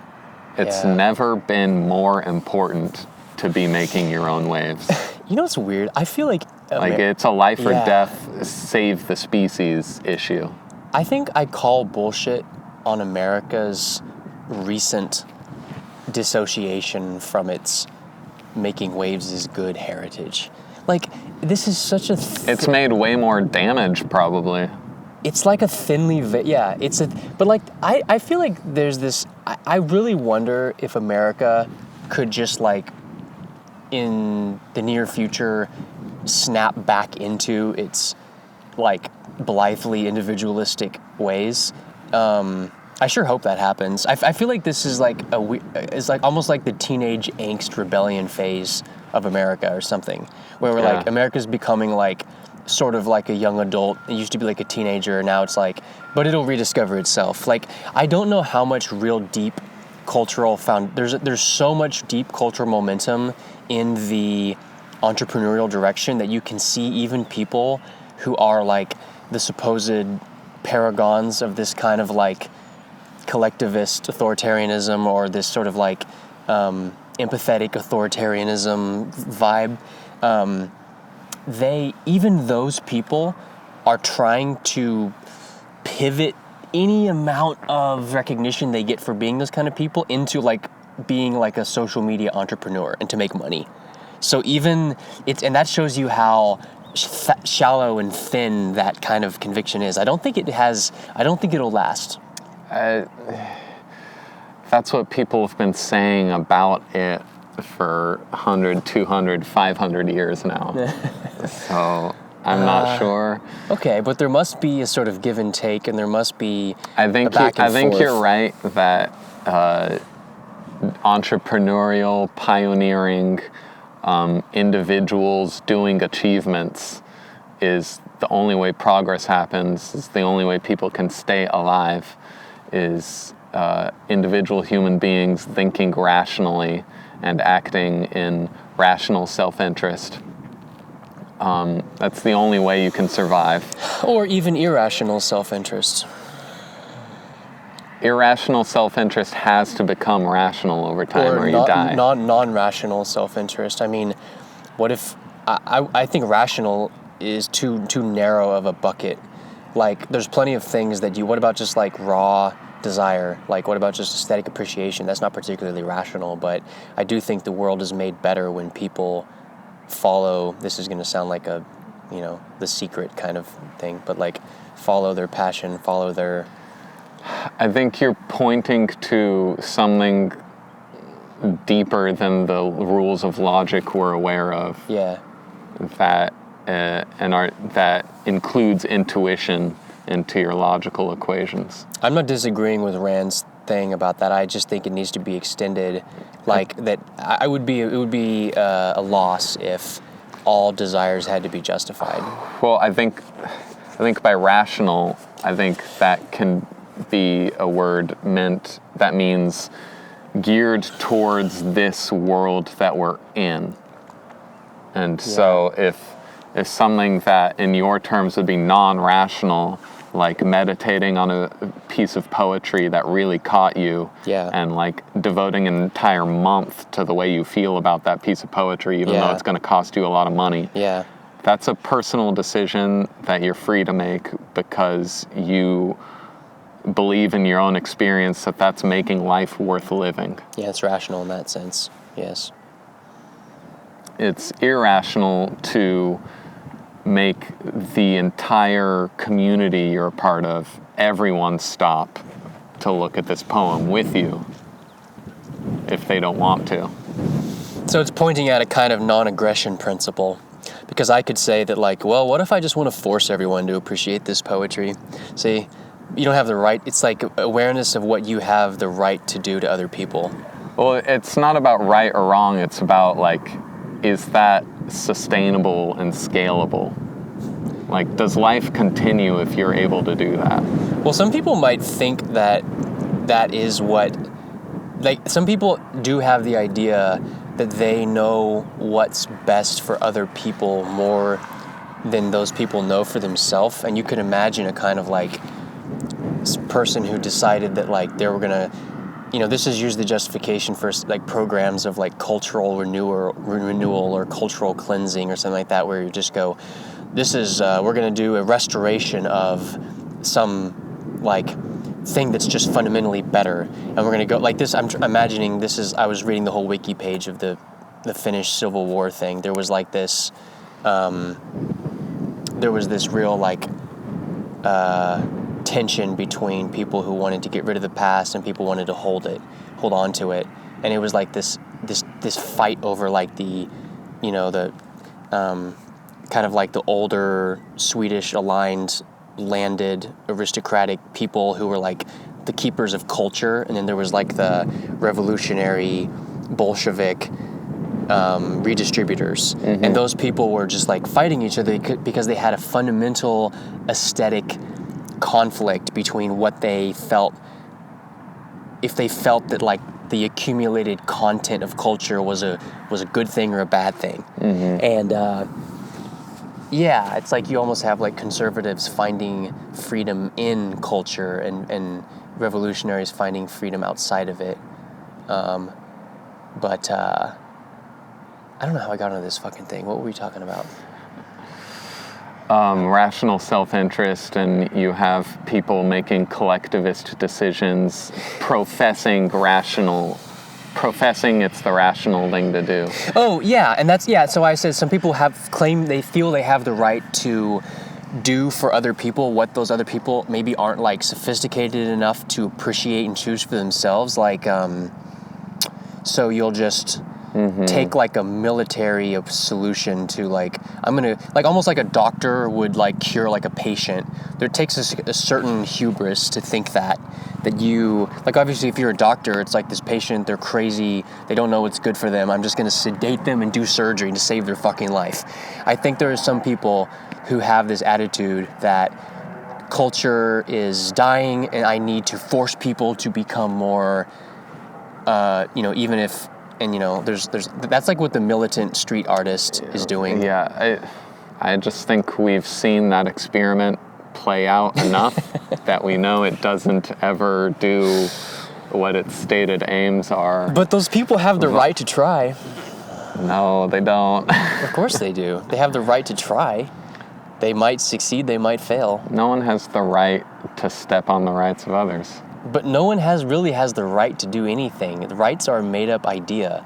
it's never been more important to be making your own waves. You know what's weird? I feel like it's a life or death, save the species issue. I think I call bullshit on America's recent dissociation from its making waves is good heritage. Like, this is such a... It's made way more damage, probably. It's like a thinly... But, like, I feel like there's this... I really wonder if America could just, like, in the near future, snap back into its, like, blithely individualistic ways. I sure hope that happens. I feel like this is like it's like almost like the teenage angst rebellion phase of America or something, where we're like America's becoming like sort of like a young adult. It used to be like a teenager, now it's like, but it'll rediscover itself. Like, I don't know how much real deep cultural there's so much deep cultural momentum in the entrepreneurial direction that you can see even people who are like the supposed paragons of this kind of like collectivist authoritarianism or this sort of like empathetic authoritarianism vibe. Those people are trying to pivot any amount of recognition they get for being those kind of people into like being like a social media entrepreneur and to make money. So and that shows you how shallow and thin that kind of conviction is. I don't think it'll last. That's what people have been saying about it for 100, 200, 500 years now. So I'm not sure. Okay, but there must be a sort of give and take, and there must be I think you're right that entrepreneurial, pioneering individuals doing achievements is the only way progress happens, is the only way people can stay alive, is individual human beings thinking rationally and acting in rational self-interest. That's the only way you can survive. Or even irrational self-interest. Irrational self-interest has to become rational over time, or you die. Non-rational self-interest. I mean, what if... I think rational is too narrow of a bucket. Like, there's plenty of things that what about just like raw desire? Like, what about just aesthetic appreciation? That's not particularly rational, but I do think the world is made better when people follow, this is going to sound like a, The Secret kind of thing, but like follow their passion, follow their... I think you're pointing to something deeper than the rules of logic we're aware of. Yeah. That that includes intuition into your logical equations. I'm not disagreeing with Rand's thing about that. I just think it needs to be extended. Like that, it would be a loss if all desires had to be justified. Well, I think by rational, I think that can be a word that means geared towards this world that we're in. And so if something that in your terms would be non-rational, like meditating on a piece of poetry that really caught you, and like devoting an entire month to the way you feel about that piece of poetry, even though it's going to cost you a lot of money. Yeah. That's a personal decision that you're free to make because you believe in your own experience that that's making life worth living. Yeah, it's rational in that sense. Yes. It's irrational to make the entire community you're a part of, everyone stop to look at this poem with you if they don't want to. So it's pointing at a kind of non-aggression principle. Because I could say that, like, well, what if I just want to force everyone to appreciate this poetry? See, you don't have the right. It's like awareness of what you have the right to do to other people. Well, it's not about right or wrong. It's about, like, is that sustainable and scalable? Like, does life continue if you're able to do that? Well, some people might think that is what... Like, some people do have the idea that they know what's best for other people more than those people know for themselves. And you could imagine a kind of, like, person who decided that, like, they were going to... this is usually the justification for, like, programs of, like, cultural renewal or cultural cleansing or something like that, where you just go, this is, we're going to do a restoration of some, like, thing that's just fundamentally better. And we're going to go, like this, I'm imagining this is, I was reading the whole wiki page of the Finnish Civil War thing. There was, like, this, there was this real, like, tension between people who wanted to get rid of the past and people wanted to hold on to it, and it was like this fight over, like, the kind of like the older Swedish aligned landed aristocratic people who were like the keepers of culture, and then there was like the revolutionary Bolshevik redistributors, and those people were just like fighting each other because they had a fundamental aesthetic conflict between what they felt, if they felt that, like, the accumulated content of culture was a good thing or a bad thing. And it's like you almost have, like, conservatives finding freedom in culture and revolutionaries finding freedom outside of it. But I don't know how I got into this fucking thing. What were we talking about? Rational self-interest, and you have people making collectivist decisions, professing it's the rational thing to do. Oh, yeah, and that's, so I said some people they feel they have the right to do for other people what those other people maybe aren't, like, sophisticated enough to appreciate and choose for themselves. Like, so you'll just, take like a military solution to like, I'm gonna, like almost like a doctor would like cure like a patient. There takes a certain hubris to think that you, like obviously if you're a doctor, it's like this patient, they're crazy, they don't know what's good for them, I'm just gonna sedate them and do surgery to save their fucking life. I think there are some people who have this attitude that culture is dying and I need to force people to become more, even if, and there's that's like what the militant street artist is doing. Yeah, I just think we've seen that experiment play out enough that we know it doesn't ever do what its stated aims are. But those people have the right to try. No, they don't. Of course they do. They have the right to try. They might succeed, they might fail. No one has the right to step on the rights of others. But no one really has the right to do anything. The rights are a made-up idea.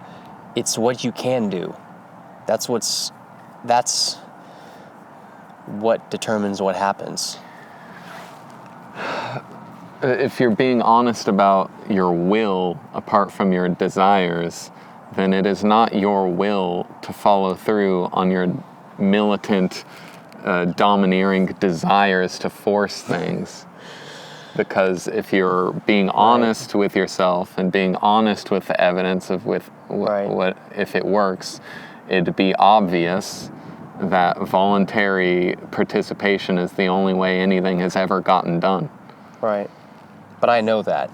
It's what you can do. That's what determines what happens. If you're being honest about your will apart from your desires, then it is not your will to follow through on your militant, domineering desires to force things. Because if you're being honest with yourself and being honest with the evidence of what if it works, it'd be obvious that voluntary participation is the only way anything has ever gotten done. Right. But I know that.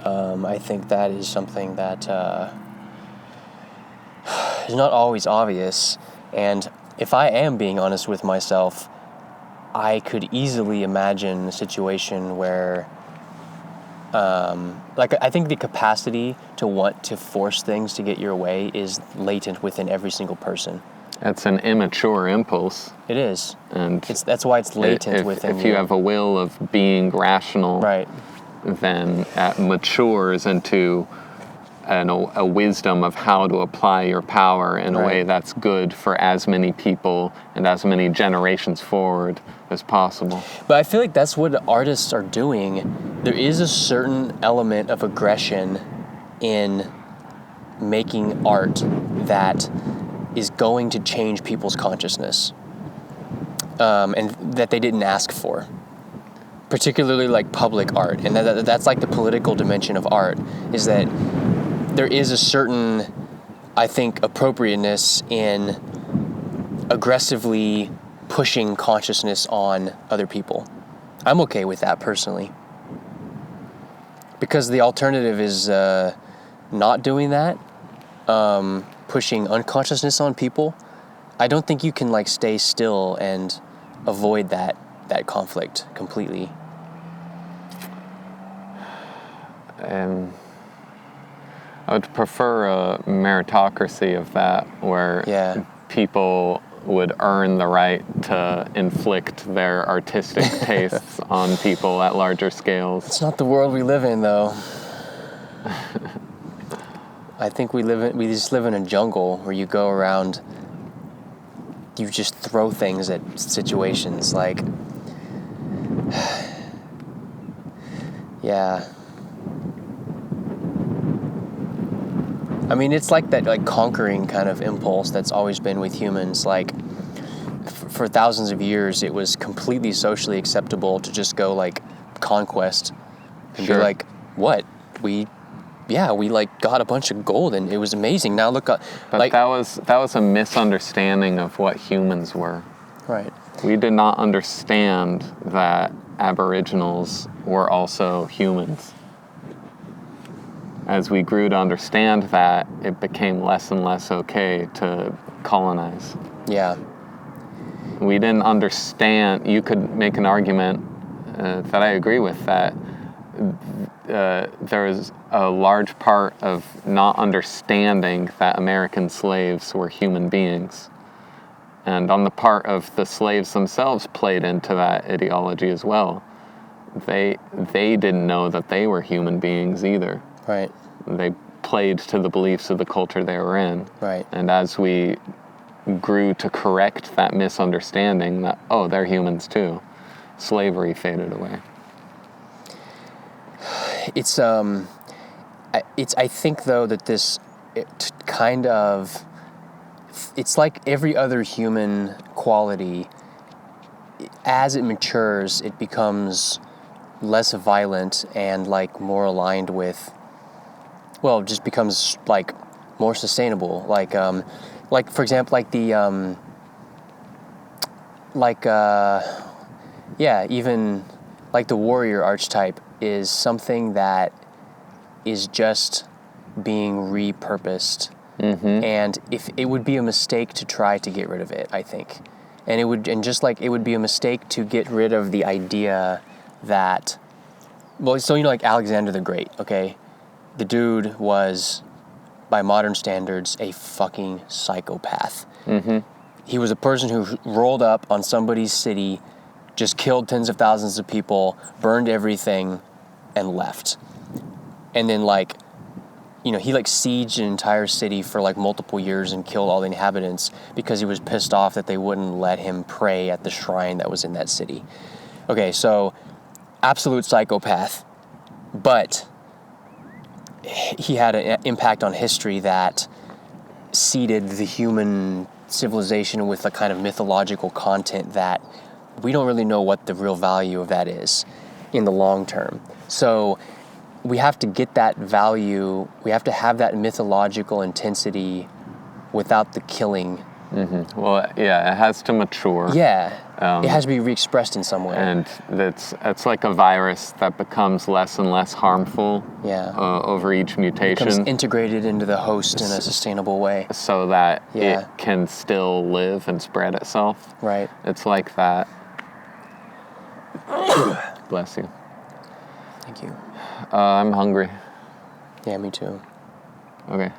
I think that is something that is not always obvious. And if I am being honest with myself, I could easily imagine a situation where, I think the capacity to want to force things to get your way is latent within every single person. That's an immature impulse. It is. And that's why it's latent within you. If you have a will of being rational, right, then it matures into a wisdom of how to apply your power in a way that's good for as many people and as many generations forward as possible. But I feel like that's what artists are doing. There is a certain element of aggression in making art that is going to change people's consciousness, and that they didn't ask for. Particularly like public art, and that's like the political dimension of art, is that there is a certain, I think, appropriateness in aggressively pushing consciousness on other people. I'm okay with that personally. Because the alternative is not doing that, pushing unconsciousness on people. I don't think you can stay still and avoid that conflict completely. I would prefer a meritocracy of that, where people would earn the right to inflict their artistic tastes on people at larger scales. It's not the world we live in, though. I think we just live in a jungle where you go around, you just throw things at situations yeah. I mean, it's like that conquering kind of impulse that's always been with humans. For thousands of years, it was completely socially acceptable to just go conquest and be like, what? We got a bunch of gold and it was amazing. Now look up. But that was a misunderstanding of what humans were. Right. We did not understand that Aboriginals were also humans. As we grew to understand that, it became less and less okay to colonize. Yeah. We didn't understand. You could make an argument that I agree with, that there is a large part of not understanding that American slaves were human beings. And on the part of the slaves themselves played into that ideology as well. They didn't know that they were human beings either. Right. They played to the beliefs of the culture they were in. Right. And as we grew to correct that misunderstanding that, oh, they're humans too, slavery faded away. I think though that this it's like every other human quality. As it matures, it becomes less violent and like more aligned with, well, it just becomes like more sustainable. Like for example, even like the warrior archetype is something that is just being repurposed. And if it would be a mistake to try to get rid of it, I think. And it would be a mistake to get rid of the idea that, well, so like Alexander the Great, okay? The dude was, by modern standards, a fucking psychopath. He was a person who rolled up on somebody's city, just killed tens of thousands of people, burned everything, and left. And then he sieged an entire city for like multiple years and killed all the inhabitants because he was pissed off that they wouldn't let him pray at the shrine that was in that city. Okay, so absolute psychopath, but he had an impact on history that seeded the human civilization with a kind of mythological content that we don't really know what the real value of that is in the long term. So we have to get that value, we have to have that mythological intensity without the killing. Well, yeah, it has to mature. Yeah, it has to be re-expressed in some way. And it's like a virus that becomes less and less harmful over each mutation. It becomes integrated into the host in a sustainable way. So that it can still live and spread itself. Right. It's like that. Bless you. Thank you. I'm hungry. Yeah, me too. Okay.